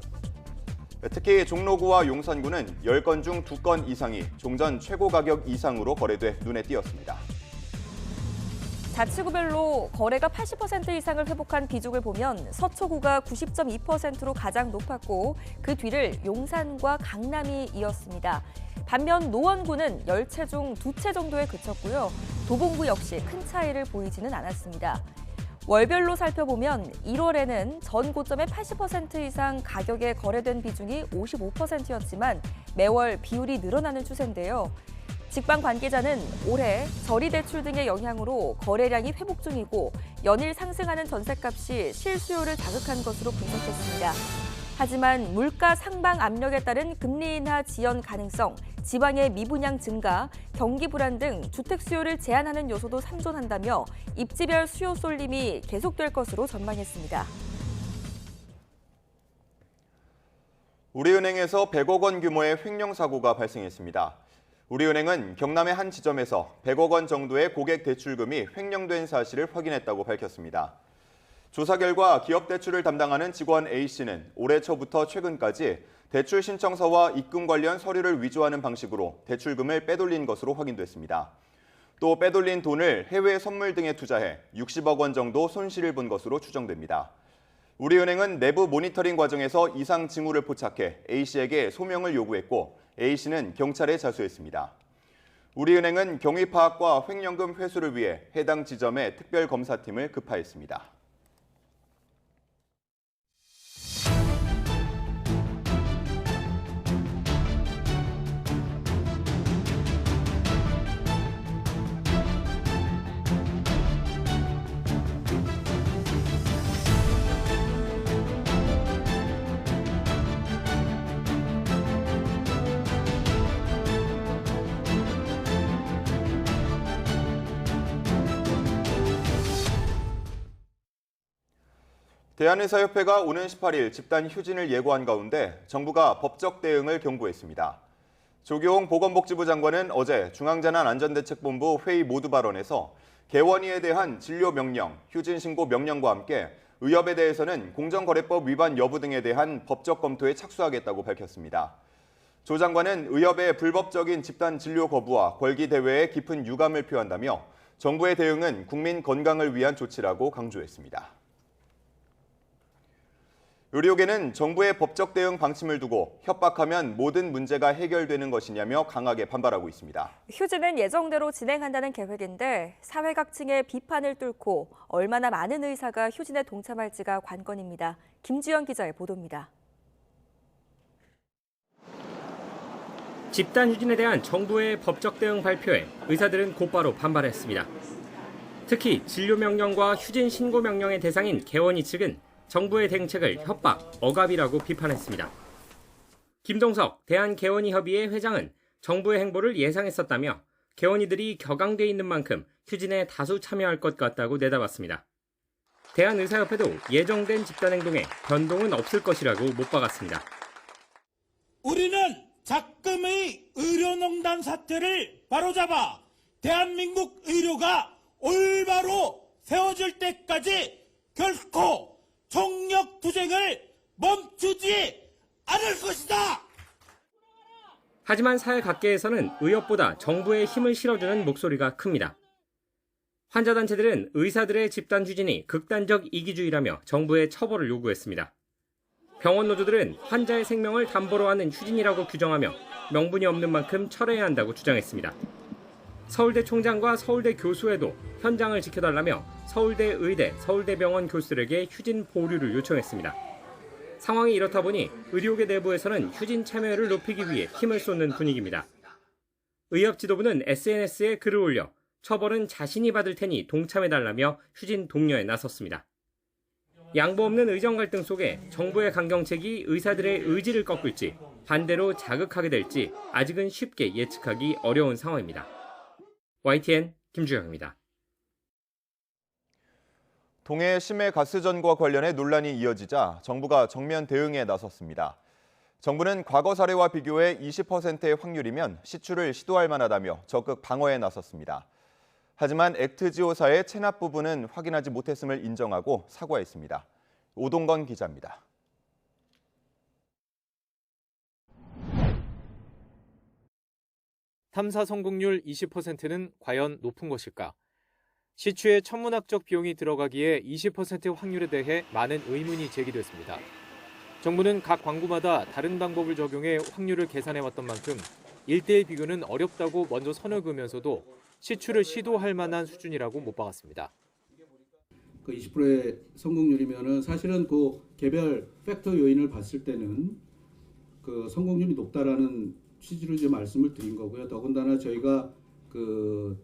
A: 특히 종로구와 용산구는 10건 중 2건 이상이 종전 최고 가격 이상으로 거래돼 눈에 띄었습니다.
B: 자치구별로 거래가 80% 이상을 회복한 비중을 보면 서초구가 90.2%로 가장 높았고 그 뒤를 용산과 강남이 이었습니다. 반면 노원구는 10채 중 2채 정도에 그쳤고요. 도봉구 역시 큰 차이를 보이지는 않았습니다. 월별로 살펴보면 1월에는 전 고점의 80% 이상 가격에 거래된 비중이 55%였지만 매월 비율이 늘어나는 추세인데요. 직방 관계자는 올해 저리대출 등의 영향으로 거래량이 회복 중이고 연일 상승하는 전셋값이 실수요를 자극한 것으로 분석했습니다. 하지만 물가 상방 압력에 따른 금리 인하 지연 가능성, 지방의 미분양 증가, 경기 불안 등 주택 수요를 제한하는 요소도 상존한다며 입지별 수요 쏠림이 계속될 것으로 전망했습니다.
A: 우리은행에서 100억 원 규모의 횡령 사고가 발생했습니다. 우리은행은 경남의 한 지점에서 100억 원 정도의 고객 대출금이 횡령된 사실을 확인했다고 밝혔습니다. 조사 결과 기업 대출을 담당하는 직원 A씨는 올해 초부터 최근까지 대출 신청서와 입금 관련 서류를 위조하는 방식으로 대출금을 빼돌린 것으로 확인됐습니다. 또 빼돌린 돈을 해외 선물 등에 투자해 60억 원 정도 손실을 본 것으로 추정됩니다. 우리은행은 내부 모니터링 과정에서 이상 징후를 포착해 A씨에게 소명을 요구했고 A씨는 경찰에 자수했습니다. 우리은행은 경위 파악과 횡령금 회수를 위해 해당 지점에 특별검사팀을 급파했습니다. 대한의사협회가 오는 18일 집단 휴진을 예고한 가운데 정부가 법적 대응을 경고했습니다. 조규홍 보건복지부 장관은 어제 중앙재난안전대책본부 회의 모두 발언에서 개원위에 대한 진료 명령, 휴진 신고 명령과 함께 의협에 대해서는 공정거래법 위반 여부 등에 대한 법적 검토에 착수하겠다고 밝혔습니다. 조 장관은 의협의 불법적인 집단 진료 거부와 궐기 대회에 깊은 유감을 표한다며 정부의 대응은 국민 건강을 위한 조치라고 강조했습니다. 의료계는 정부의 법적 대응 방침을 두고 협박하면 모든 문제가 해결되는 것이냐며 강하게 반발하고 있습니다.
B: 휴진은 예정대로 진행한다는 계획인데 사회 각층의 비판을 뚫고 얼마나 많은 의사가 휴진에 동참할지가 관건입니다. 김주영 기자의 보도입니다.
H: 집단 휴진에 대한 정부의 법적 대응 발표에 의사들은 곧바로 반발했습니다. 특히 진료 명령과 휴진 신고 명령의 대상인 개원위 측은 정부의 대응책을 협박, 억압이라고 비판했습니다. 김동석 대한개원의협의회 회장은 정부의 행보를 예상했었다며 개원이들이 격앙돼 있는 만큼 휴진에 다수 참여할 것 같다고 내다봤습니다. 대한의사협회도 예정된 집단행동에 변동은 없을 것이라고 못 박았습니다.
J: 우리는 작금의 의료농단 사태를 바로잡아 대한민국 의료가 올바로 세워질 때까지 결코 총력 투쟁을 멈추지 않을 것이다.
H: 하지만 사회 각계에서는 의협보다 정부에 힘을 실어주는 목소리가 큽니다. 환자단체들은 의사들의 집단 휴진이 극단적 이기주의라며 정부의 처벌을 요구했습니다. 병원 노조들은 환자의 생명을 담보로 하는 휴진이라고 규정하며 명분이 없는 만큼 철회해야 한다고 주장했습니다. 서울대 총장과 서울대 교수회도 현장을 지켜달라며 서울대 의대, 서울대병원 교수들에게 휴진 보류를 요청했습니다. 상황이 이렇다 보니 의료계 내부에서는 휴진 참여율을 높이기 위해 힘을 쏟는 분위기입니다. 의협 지도부는 SNS에 글을 올려 처벌은 자신이 받을 테니 동참해달라며 휴진 독려에 나섰습니다. 양보 없는 의정 갈등 속에 정부의 강경책이 의사들의 의지를 꺾을지 반대로 자극하게 될지 아직은 쉽게 예측하기 어려운 상황입니다. YTN 김주영입니다.
A: 동해 심해 가스전과 관련해 논란이 이어지자 정부가 정면 대응에 나섰습니다. 정부는 과거 사례와 비교해 20%의 확률이면 시추를 시도할 만하다며 적극 방어에 나섰습니다. 하지만 액트지오사의 체납 부분은 확인하지 못했음을 인정하고 사과했습니다. 오동건 기자입니다.
W: 탐사 성공률 20%는 과연 높은 것일까? 시추에 천문학적 비용이 들어가기에 20%의 확률에 대해 많은 의문이 제기됐습니다. 정부는 각 광구마다 다른 방법을 적용해 확률을 계산해왔던 만큼 1대1 비교는 어렵다고 먼저 선을 그으면서도 시추를 시도할 만한 수준이라고 못 박았습니다.
X: 그 20%의 성공률이면은 사실은 그 개별 팩터 요인을 봤을 때는 그 성공률이 높다라는 취지로 이제 말씀을 드린 거고요. 더군다나 저희가 그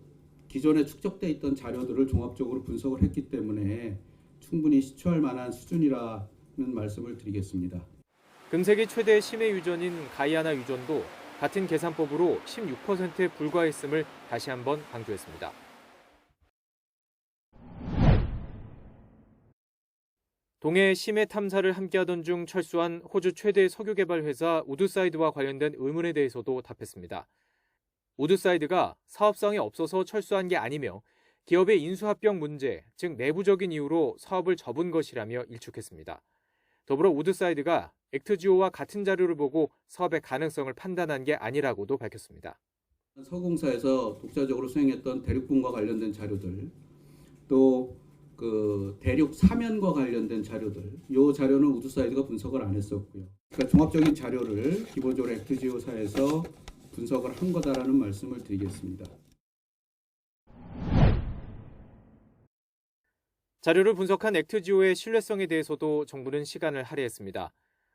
X: 기존에 축적돼 있던 자료들을 종합적으로 분석을 했기 때문에 충분히 시추할 만한 수준이라는 말씀을 드리겠습니다.
W: 금세기 최대 심해 유전인 가이아나 유전도 같은 계산법으로 16%에 불과했음을 다시 한번 강조했습니다. 동해 심해 탐사를 함께하던 중 철수한 호주 최대 석유 개발 회사 우드사이드와 관련된 의문에 대해서도 답했습니다. 우드사이드가 사업성이 없어서 철수한 게 아니며 기업의 인수합병 문제, 즉 내부적인 이유로 사업을 접은 것이라며 일축했습니다. 더불어 우드사이드가 액트지오와 같은 자료를 보고 사업의 가능성을 판단한 게 아니라고도 밝혔습니다.
X: 서공사에서 독자적으로 수행했던 대륙분과 관련된 자료들, 또 그 대륙 사면과 관련된 자료들, 이 자료는 우드사이드가 분석을 안 했었고요. 그러니까 종합적인 자료를 기본적으로 액트지오사에서 분석을 한 거다라는 말씀을 드리겠습니다.
W: 자료를 분석한 액트지오의 신뢰성에 대해서도 정부는 시간을 할애했습니다.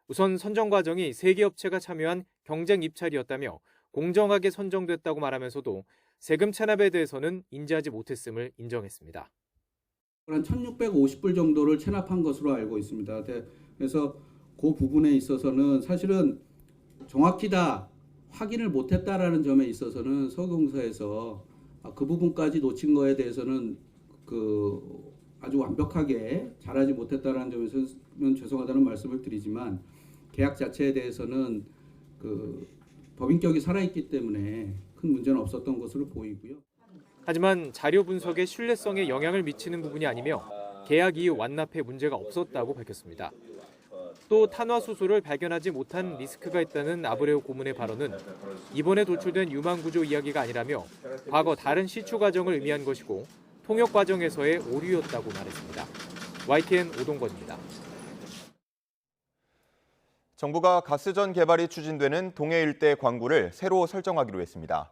W: 우선 선정 과정이 3개 업체가 참여한 경쟁 입찰이었다며 공정하게 선정됐다고 말하면서도 세금 체납에 대해서는 인지하지 못했음을 인정했습니다.
X: 한 1,650불 정도를 체납한 것으로 알고 있습니다. 그래서 그 부분에 있어서는 사실은 정확히 다 확인을 못했다라는 점에 있어서는 서울공사에서 그 부분까지 놓친 거에 대해서는 아주 완벽하게 잘하지 못했다라는 점에서는 죄송하다는 말씀을 드리지만 계약 자체에 대해서는 법인격이 살아있기 때문에 큰 문제는 없었던 것으로 보이고요.
W: 하지만 자료 분석의 신뢰성에 영향을 미치는 부분이 아니며 계약 이후 완납에 문제가 없었다고 밝혔습니다. 또 탄화수소를 발견하지 못한 리스크가 있다는 아브레오 고문의 발언은 이번에 도출된 유망구조 이야기가 아니라며 과거 다른 시추 과정을 의미한 것이고 통역 과정에서의 오류였다고 말했습니다. YTN 오동건입니다.
A: 정부가 가스전 개발이 추진되는 동해 일대 광구를 새로 설정하기로 했습니다.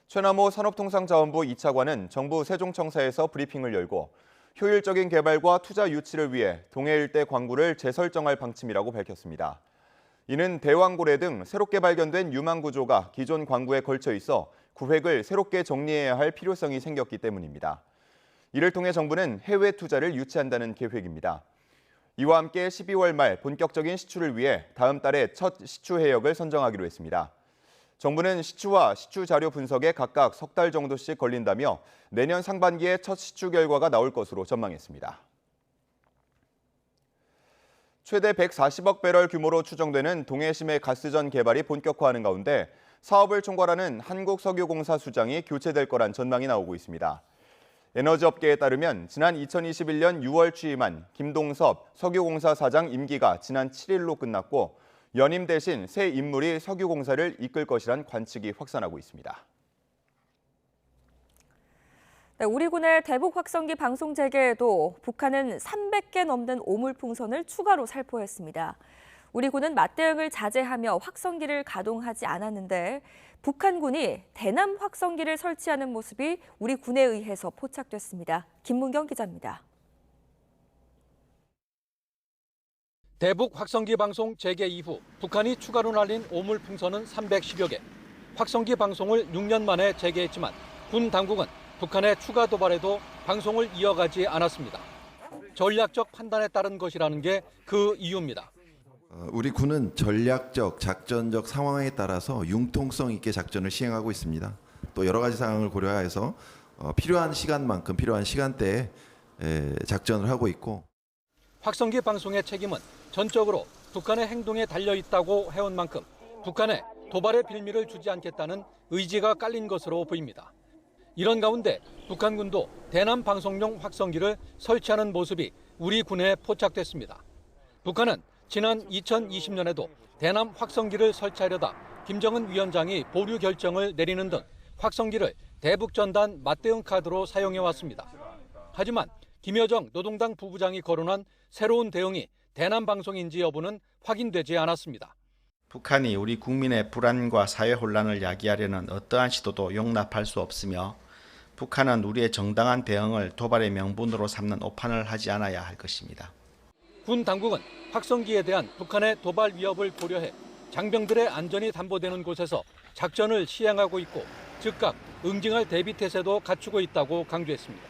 A: 최남호 산업통상자원부 2차관은 정부 세종청사에서 브리핑을 열고 효율적인 개발과 투자 유치를 위해 동해 일대 광구를 재설정할 방침이라고 밝혔습니다. 이는 대왕고래 등 새롭게 발견된 유망구조가 기존 광구에 걸쳐 있어 구획을 새롭게 정리해야 할 필요성이 생겼기 때문입니다. 이를 통해 정부는 해외 투자를 유치한다는 계획입니다. 이와 함께 12월 말 본격적인 시추를 위해 다음 달에 첫 시추 해역을 선정하기로 했습니다. 정부는 시추와 시추 자료 분석에 각각 석 달 정도씩 걸린다며 내년 상반기에 첫 시추 결과가 나올 것으로 전망했습니다. 최대 140억 배럴 규모로 추정되는 동해심의 가스전 개발이 본격화하는 가운데 사업을 총괄하는 한국석유공사 수장이 교체될 거란 전망이 나오고 있습니다. 에너지업계에 따르면 지난 2021년 6월 취임한 김동섭 석유공사 사장 임기가 지난 7일로 끝났고 연임 대신 새 인물이 석유공사를 이끌 것이란 관측이 확산하고 있습니다.
B: 네, 우리 군의 대북 확성기 방송 재개에도 북한은 300개 넘는 오물풍선을 추가로 살포했습니다. 우리 군은 맞대응을 자제하며 확성기를 가동하지 않았는데 북한군이 대남 확성기를 설치하는 모습이 우리 군에 의해서 포착됐습니다. 김문경 기자입니다.
D: 대북 확성기 방송 재개 이후 북한이 추가로 날린 오물풍선은 310여 개. 확성기 방송을 6년 만에 재개했지만 군 당국은 북한의 추가 도발에도 방송을 이어가지 않았습니다. 전략적 판단에 따른 것이라는 게 그 이유입니다.
K: 우리 군은 전략적, 작전적 상황에 따라서 융통성 있게 작전을 시행하고 있습니다. 또 여러 가지 상황을 고려해서 필요한 시간만큼 필요한 시간대에 작전을 하고 있고.
D: 확성기 방송의 책임은 전적으로 북한의 행동에 달려 있다고 해온 만큼 북한에 도발의 빌미를 주지 않겠다는 의지가 깔린 것으로 보입니다. 이런 가운데 북한군도 대남 방송용 확성기를 설치하는 모습이 우리 군에 포착됐습니다. 북한은 지난 2020년에도 대남 확성기를 설치하려다 김정은 위원장이 보류 결정을 내리는 등 확성기를 대북전단 맞대응 카드로 사용해왔습니다. 하지만 김여정 노동당 부부장이 거론한 새로운 대응이 대남 방송인지 여부는 확인되지 않았습니다.
L: 북한이 우리 국민의 불안과 사회 혼란을 야기하려는 어떠한 시도도 용납할 수 없으며 북한은 우리의 정당한 대응을 도발의 명분으로 삼는 오판을 하지 않아야 할 것입니다.
D: 군 당국은 확성기에 대한 북한의 도발 위협을 고려해 장병들의 안전이 담보되는 곳에서 작전을 시행하고 있고 즉각 응징할 대비 태세도 갖추고 있다고 강조했습니다.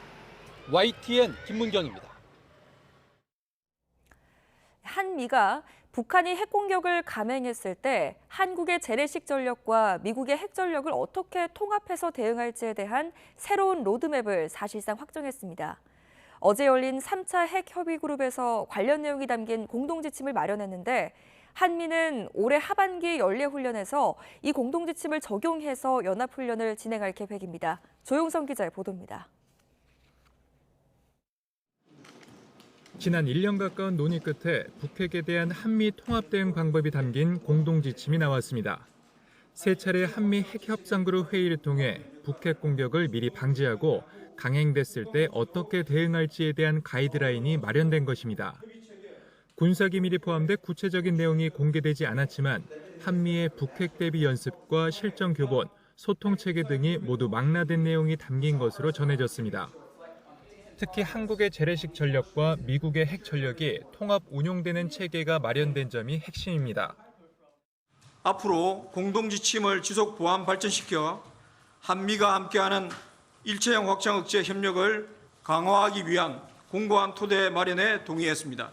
D: YTN 김문경입니다.
B: 한미가 북한이 핵공격을 감행했을 때 한국의 재래식 전력과 미국의 핵 전력을 어떻게 통합해서 대응할지에 대한 새로운 로드맵을 사실상 확정했습니다. 어제 열린 3차 핵협의그룹에서 관련 내용이 담긴 공동지침을 마련했는데 한미는 올해 하반기 연례훈련에서 이 공동지침을 적용해서 연합훈련을 진행할 계획입니다. 조용성 기자의 보도입니다.
M: 지난 1년 가까운 논의 끝에 북핵에 대한 한미 통합 대응 방법이 담긴 공동지침이 나왔습니다. 세 차례 한미 핵협상그룹 회의를 통해 북핵 공격을 미리 방지하고 강행됐을 때 어떻게 대응할지에 대한 가이드라인이 마련된 것입니다. 군사기밀이 포함돼 구체적인 내용이 공개되지 않았지만 한미의 북핵 대비 연습과 실전 교본, 소통체계 등이 모두 망라된 내용이 담긴 것으로 전해졌습니다. 특히 한국의 재래식 전력과 미국의 핵 전력이 통합 운용되는 체계가 마련된 점이 핵심입니다.
C: 앞으로 공동지침을 지속 보완 발전시켜 한미가 함께하는 일체형 확장 억제 협력을 강화하기 위한 공고한 토대 마련에 동의했습니다.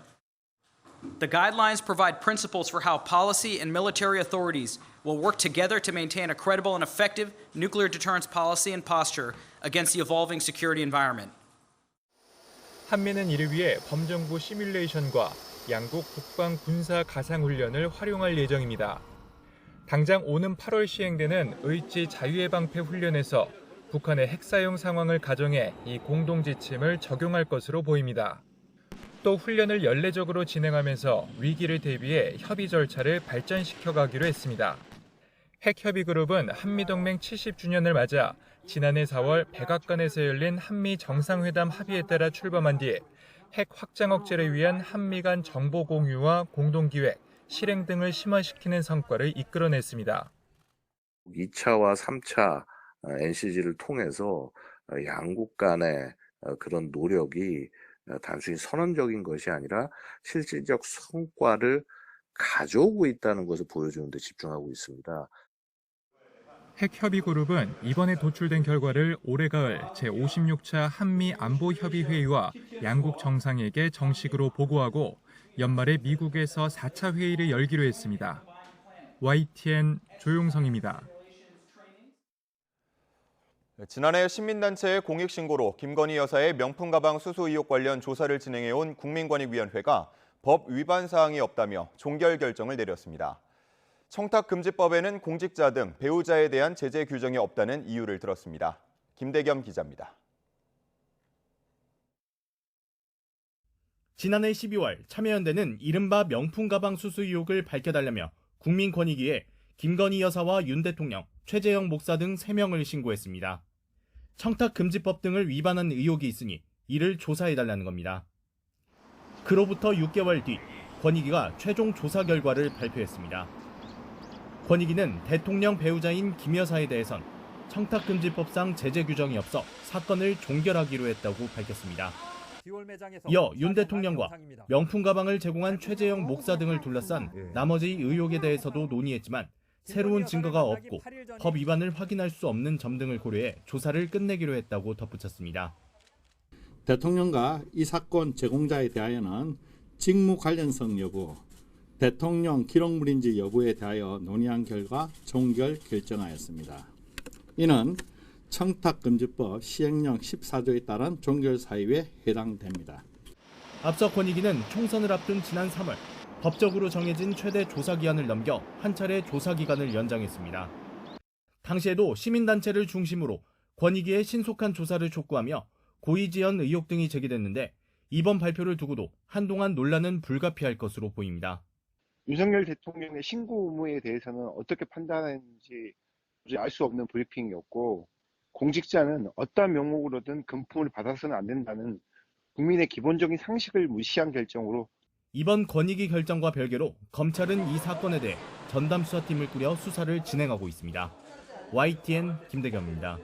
I: The guidelines provide principles for how policy and military authorities will work together to maintain a credible and effective nuclear deterrence policy and posture against the evolving security environment.
M: 한미는 이를 위해 범정부 시뮬레이션과 양국 국방 군사 가상 훈련을 활용할 예정입니다. 당장 오는 8월 시행되는 의지 자유의 방패 훈련에서 북한의 핵사용 상황을 가정해 이 공동지침을 적용할 것으로 보입니다. 또 훈련을 연례적으로 진행하면서 위기를 대비해 협의 절차를 발전시켜가기로 했습니다. 핵협의그룹은 한미동맹 70주년을 맞아 지난해 4월 백악관에서 열린 한미 정상회담 합의에 따라 출범한 뒤 핵 확장 억제를 위한 한미 간 정보 공유와 공동기획, 실행 등을 심화시키는 성과를 이끌어냈습니다.
N: 2차와 3차 NCG를 통해서 양국 간의 그런 노력이 단순히 선언적인 것이 아니라 실질적 성과를 가져오고 있다는 것을 보여주는 데 집중하고 있습니다.
M: 핵협의그룹은 이번에 도출된 결과를 올해 가을 제56차 한미안보협의회의와 양국 정상에게 정식으로 보고하고 연말에 미국에서 4차 회의를 열기로 했습니다. YTN 조용성입니다.
A: 지난해 시민단체의 공익신고로 김건희 여사의 명품 가방 수수 의혹 관련 조사를 진행해온 국민권익위원회가 법 위반 사항이 없다며 종결 결정을 내렸습니다. 청탁금지법에는 공직자 등 배우자에 대한 제재 규정이 없다는 이유를 들었습니다. 김대겸 기자입니다.
P: 지난해 12월 참여연대는 이른바 명품 가방 수수 의혹을 밝혀달라며 국민권익위에 김건희 여사와 윤 대통령, 최재형 목사 등 3명을 신고했습니다. 청탁금지법 등을 위반한 의혹이 있으니 이를 조사해달라는 겁니다. 그로부터 6개월 뒤 권익위가 최종 조사 결과를 발표했습니다. 권익위는 대통령 배우자인 김 여사에 대해선 청탁금지법상 제재 규정이 없어 사건을 종결하기로 했다고 밝혔습니다. 이어 윤 대통령과 명품 가방을 제공한 최재형 목사 등을 둘러싼 나머지 의혹에 대해서도 논의했지만 새로운 증거가 없고 법 위반을 확인할 수 없는 점 등을 고려해 조사를 끝내기로 했다고 덧붙였습니다.
Y: 대통령과 이 사건 제공자에 대하여는 직무 관련성 여부, 대통령 기록물인지 여부에 대하여 논의한 결과 종결 결정하였습니다. 이는 청탁금지법 시행령 14조에 따른 종결 사유에 해당됩니다.
P: 앞서 권익위는 총선을 앞둔 지난 3월 법적으로 정해진 최대 조사 기한을 넘겨 한 차례 조사 기간을 연장했습니다. 당시에도 시민단체를 중심으로 권익위의 신속한 조사를 촉구하며 고의지연 의혹 등이 제기됐는데 이번 발표를 두고도 한동안 논란은 불가피할 것으로 보입니다.
Z: 윤석열 대통령의 신고 의무에 대해서는 어떻게 판단하는지 알 수 없는 브리핑이었고 공직자는 어떠한 명목으로든 금품을 받아서는 안 된다는 국민의 기본적인 상식을 무시한 결정으로
P: 이번 권익위 결정과 별개로 검찰은 이 사건에 대해 전담 수사팀을 꾸려 수사를 진행하고 있습니다. YTN 김대겸입니다.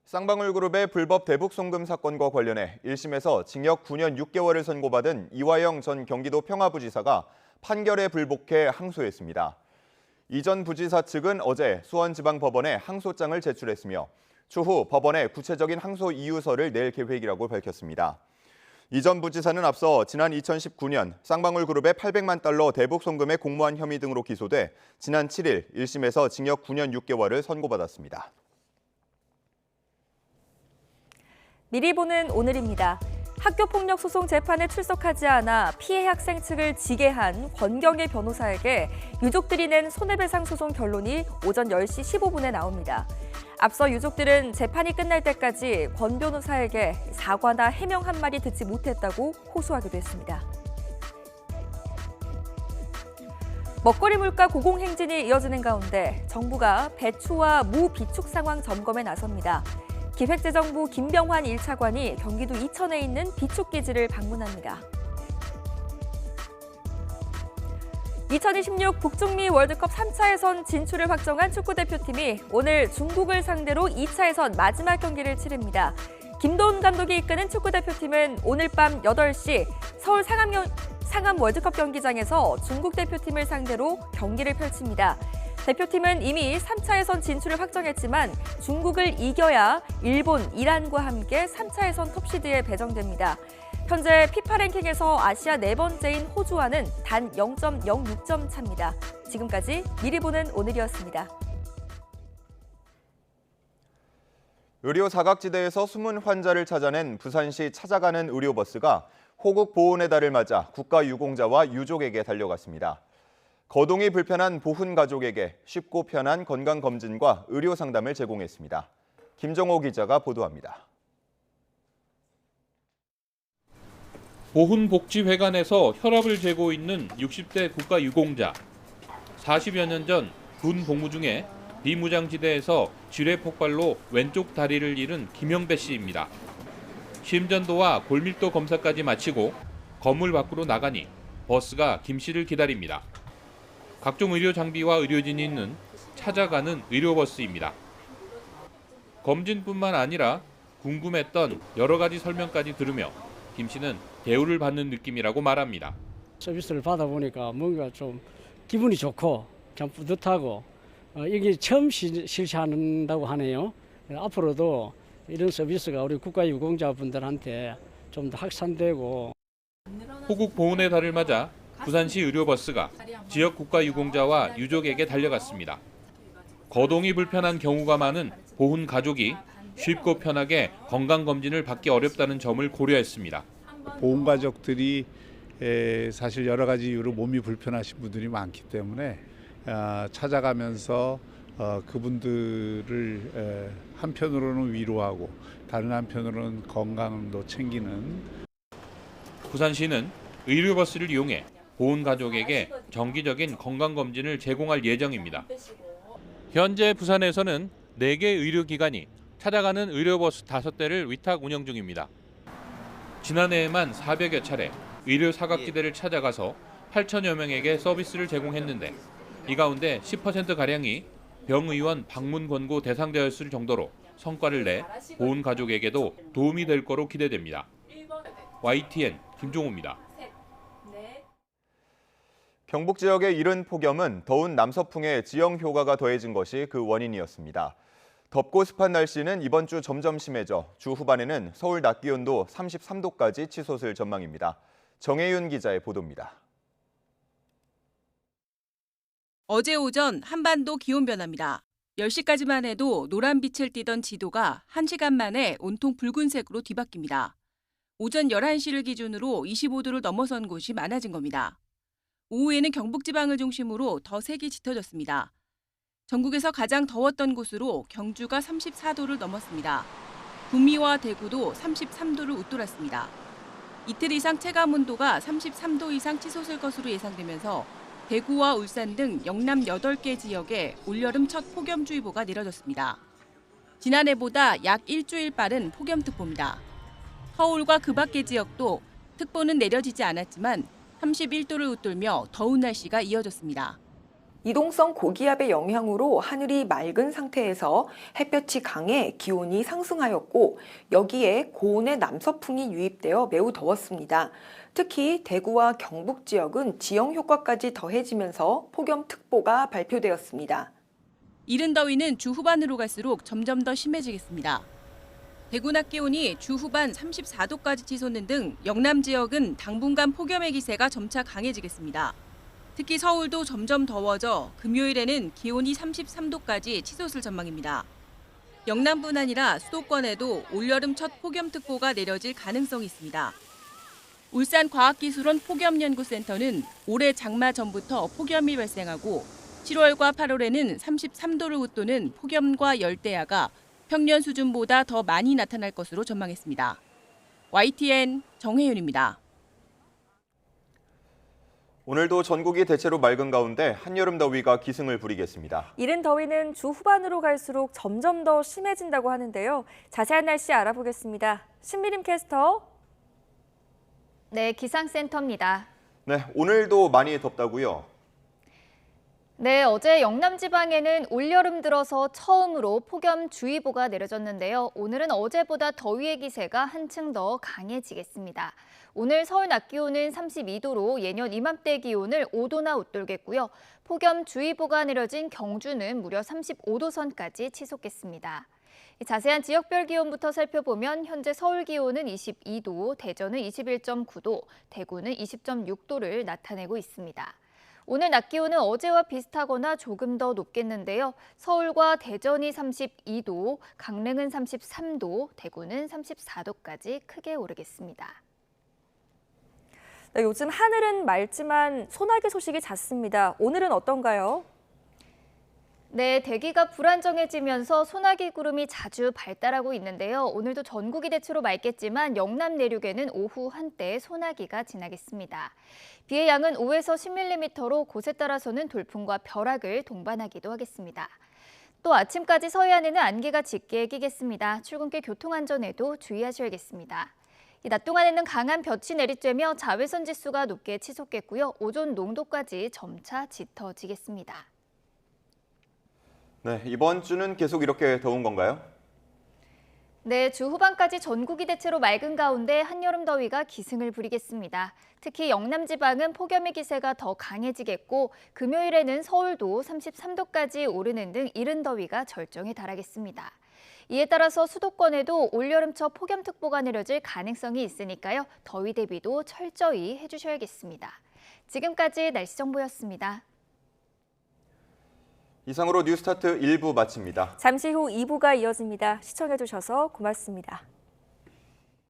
A: 쌍방울그룹의 불법 대북 송금 사건과 관련해 1심에서 징역 9년 6개월을 선고받은 이화영 전 경기도 평화부지사가 판결에 불복해 항소했습니다. 이 전 부지사 측은 어제 수원지방법원에 항소장을 제출했으며 추후 법원에 구체적인 항소 이유서를 낼 계획이라고 밝혔습니다. 이 전 부지사는 앞서 지난 2019년 쌍방울그룹의 800만 달러 대북 송금에 공모한 혐의 등으로 기소돼 지난 7일 1심에서 징역 9년 6개월을 선고받았습니다.
B: 미리 보는 오늘입니다. 학교폭력 소송 재판에 출석하지 않아 피해 학생 측을 지게 한 권경의 변호사에게 유족들이 낸 손해배상 소송 결론이 오전 10시 15분에 나옵니다. 앞서 유족들은 재판이 끝날 때까지 권 변호사에게 사과나 해명 한마디 듣지 못했다고 호소하기도 했습니다. 먹거리 물가 고공행진이 이어지는 가운데 정부가 배추와 무 비축 상황 점검에 나섭니다. 기획재정부 김병환 1차관이 경기도 이천에 있는 비축기지를 방문합니다. 2026 북중미 월드컵 3차 예선 진출을 확정한 축구대표팀이 오늘 중국을 상대로 2차 예선 마지막 경기를 치릅니다. 김도훈 감독이 이끄는 축구대표팀은 오늘 밤 8시 서울 상암 월드컵 경기장에서 중국 대표팀을 상대로 경기를 펼칩니다. 대표팀은 이미 3차 예선 진출을 확정했지만 중국을 이겨야 일본, 이란과 함께 3차 예선 톱시드에 배정됩니다. 현재 피파 랭킹에서 아시아 4번째인 호주와는 단 0.06점 차입니다. 지금까지 미리 보는 오늘이었습니다.
A: 의료 사각지대에서 숨은 환자를 찾아낸 부산시 찾아가는 의료버스가 호국 보훈의 달을 맞아 국가유공자와 유족에게 달려갔습니다. 거동이 불편한 보훈 가족에게 쉽고 편한 건강검진과 의료 상담을 제공했습니다. 김정호 기자가 보도합니다.
O: 보훈복지회관에서 혈압을 재고 있는 60대 국가유공자. 40여 년 전 군 복무 중에 비무장지대에서 지뢰 폭발로 왼쪽 다리를 잃은 김영배 씨입니다. 심전도와 골밀도 검사까지 마치고 건물 밖으로 나가니 버스가 김 씨를 기다립니다. 각종 의료 장비와 의료진이 있는 찾아가는 의료버스입니다. 검진뿐만 아니라 궁금했던 여러 가지 설명까지 들으며 김 씨는 대우를 받는 느낌이라고 말합니다.
Q: 서비스를 받아보니까 뭔가 좀 기분이 좋고 참 뿌듯하고 이게 처음 실시한다고 하네요. 앞으로도 이런 서비스가 우리 국가유공자분들한테 좀 더 확산되고.
O: 호국 보훈의 달을 맞아 부산시 의료버스가 지역 국가유공자와 유족에게 달려갔습니다. 거동이 불편한 경우가 많은 보훈 가족이 쉽고 편하게 건강검진을 받기 어렵다는 점을 고려했습니다.
R: 보훈 가족들이 사실 여러 가지 이유로 몸이 불편하신 분들이 많기 때문에 찾아가면서 그분들을 한편으로는 위로하고 다른 한편으로는 건강도 챙기는.
O: 부산시는 의료버스를 이용해 보훈 가족에게 정기적인 건강검진을 제공할 예정입니다. 현재 부산에서는 4개 의료기관이 찾아가는 의료버스 5대를 위탁 운영 중입니다. 지난해에만 400여 차례 의료 사각지대를 찾아가서 8천여 명에게 서비스를 제공했는데 이 가운데 10%가량이 병의원 방문 권고 대상되었을 정도로 성과를 내 보훈 가족에게도 도움이 될 거로 기대됩니다. YTN 김종호입니다.
A: 경북 지역의 이른 폭염은 더운 남서풍의 지형 효과가 더해진 것이 그 원인이었습니다. 덥고 습한 날씨는 이번 주 점점 심해져 주 후반에는 서울 낮 기온도 33도까지 치솟을 전망입니다. 정혜윤 기자의 보도입니다.
S: 어제 오전 한반도 기온 변화입니다. 10시까지만 해도 노란빛을 띠던 지도가 1시간 만에 온통 붉은색으로 뒤바뀝니다. 오전 11시를 기준으로 25도를 넘어선 곳이 많아진 겁니다. 오후에는 경북지방을 중심으로 더 색이 짙어졌습니다. 전국에서 가장 더웠던 곳으로 경주가 34도를 넘었습니다. 구미와 대구도 33도를 웃돌았습니다. 이틀 이상 체감 온도가 33도 이상 치솟을 것으로 예상되면서 대구와 울산 등 영남 8개 지역에 올여름 첫 폭염주의보가 내려졌습니다. 지난해보다 약 일주일 빠른 폭염특보입니다. 서울과 그 밖의 지역도 특보는 내려지지 않았지만 31도를 웃돌며 더운 날씨가 이어졌습니다.
T: 이동성 고기압의 영향으로 하늘이 맑은 상태에서 햇볕이 강해 기온이 상승하였고 여기에 고온의 남서풍이 유입되어 매우 더웠습니다. 특히 대구와 경북 지역은 지형 효과까지 더해지면서 폭염특보가 발표되었습니다.
S: 이른 더위는 주 후반으로 갈수록 점점 더 심해지겠습니다. 대구 낮 기온이 주 후반 34도까지 치솟는 등 영남 지역은 당분간 폭염의 기세가 점차 강해지겠습니다. 특히 서울도 점점 더워져 금요일에는 기온이 33도까지 치솟을 전망입니다. 영남뿐 아니라 수도권에도 올여름 첫 폭염특보가 내려질 가능성이 있습니다. 울산과학기술원 폭염연구센터는 올해 장마 전부터 폭염이 발생하고 7월과 8월에는 33도를 웃도는 폭염과 열대야가 평년 수준보다 더 많이 나타날 것으로 전망했습니다. YTN 정혜윤입니다.
A: 오늘도 전국이 대체로 맑은 가운데 한여름 더위가 기승을 부리겠습니다.
B: 이른 더위는 주 후반으로 갈수록 점점 더 심해진다고 하는데요. 자세한 날씨 알아보겠습니다. 신미림 캐스터.
E: 네, 기상센터입니다.
A: 네, 오늘도 많이 덥다고요?
E: 네, 어제 영남 지방에는 올여름 들어서 처음으로 폭염주의보가 내려졌는데요. 오늘은 어제보다 더위의 기세가 한층 더 강해지겠습니다. 오늘 서울 낮 기온은 32도로 예년 이맘때 기온을 5도나 웃돌겠고요. 폭염주의보가 내려진 경주는 무려 35도 선까지 치솟겠습니다. 자세한 지역별 기온부터 살펴보면 현재 서울 기온은 22도, 대전은 21.9도, 대구는 20.6도를 나타내고 있습니다. 오늘 낮 기온은 어제와 비슷하거나 조금 더 높겠는데요. 서울과 대전이 32도, 강릉은 33도, 대구는 34도까지 크게 오르겠습니다.
B: 네, 요즘 하늘은 맑지만 소나기 소식이 잦습니다. 오늘은 어떤가요?
E: 네, 대기가 불안정해지면서 소나기 구름이 자주 발달하고 있는데요. 오늘도 전국이 대체로 맑겠지만 영남 내륙에는 오후 한때 소나기가 지나겠습니다. 비의 양은 5에서 10mm로 곳에 따라서는 돌풍과 벼락을 동반하기도 하겠습니다. 또 아침까지 서해안에는 안개가 짙게 끼겠습니다. 출근길 교통안전에도 주의하셔야겠습니다. 낮 동안에는 강한 볕이 내리쬐며 자외선 지수가 높게 치솟겠고요. 오존 농도까지 점차 짙어지겠습니다.
A: 네, 이번 주는 계속 이렇게 더운 건가요?
E: 네, 주 후반까지 전국이 대체로 맑은 가운데 한여름 더위가 기승을 부리겠습니다. 특히 영남 지방은 폭염의 기세가 더 강해지겠고 금요일에는 서울도 33도까지 오르는 등 이른 더위가 절정에 달하겠습니다. 이에 따라서 수도권에도 올여름철 폭염특보가 내려질 가능성이 있으니까요. 더위 대비도 철저히 해주셔야겠습니다. 지금까지 날씨 정보였습니다.
A: 이상으로 뉴스타트 1부 마칩니다.
B: 잠시 후 2부가 이어집니다. 시청해주셔서 고맙습니다.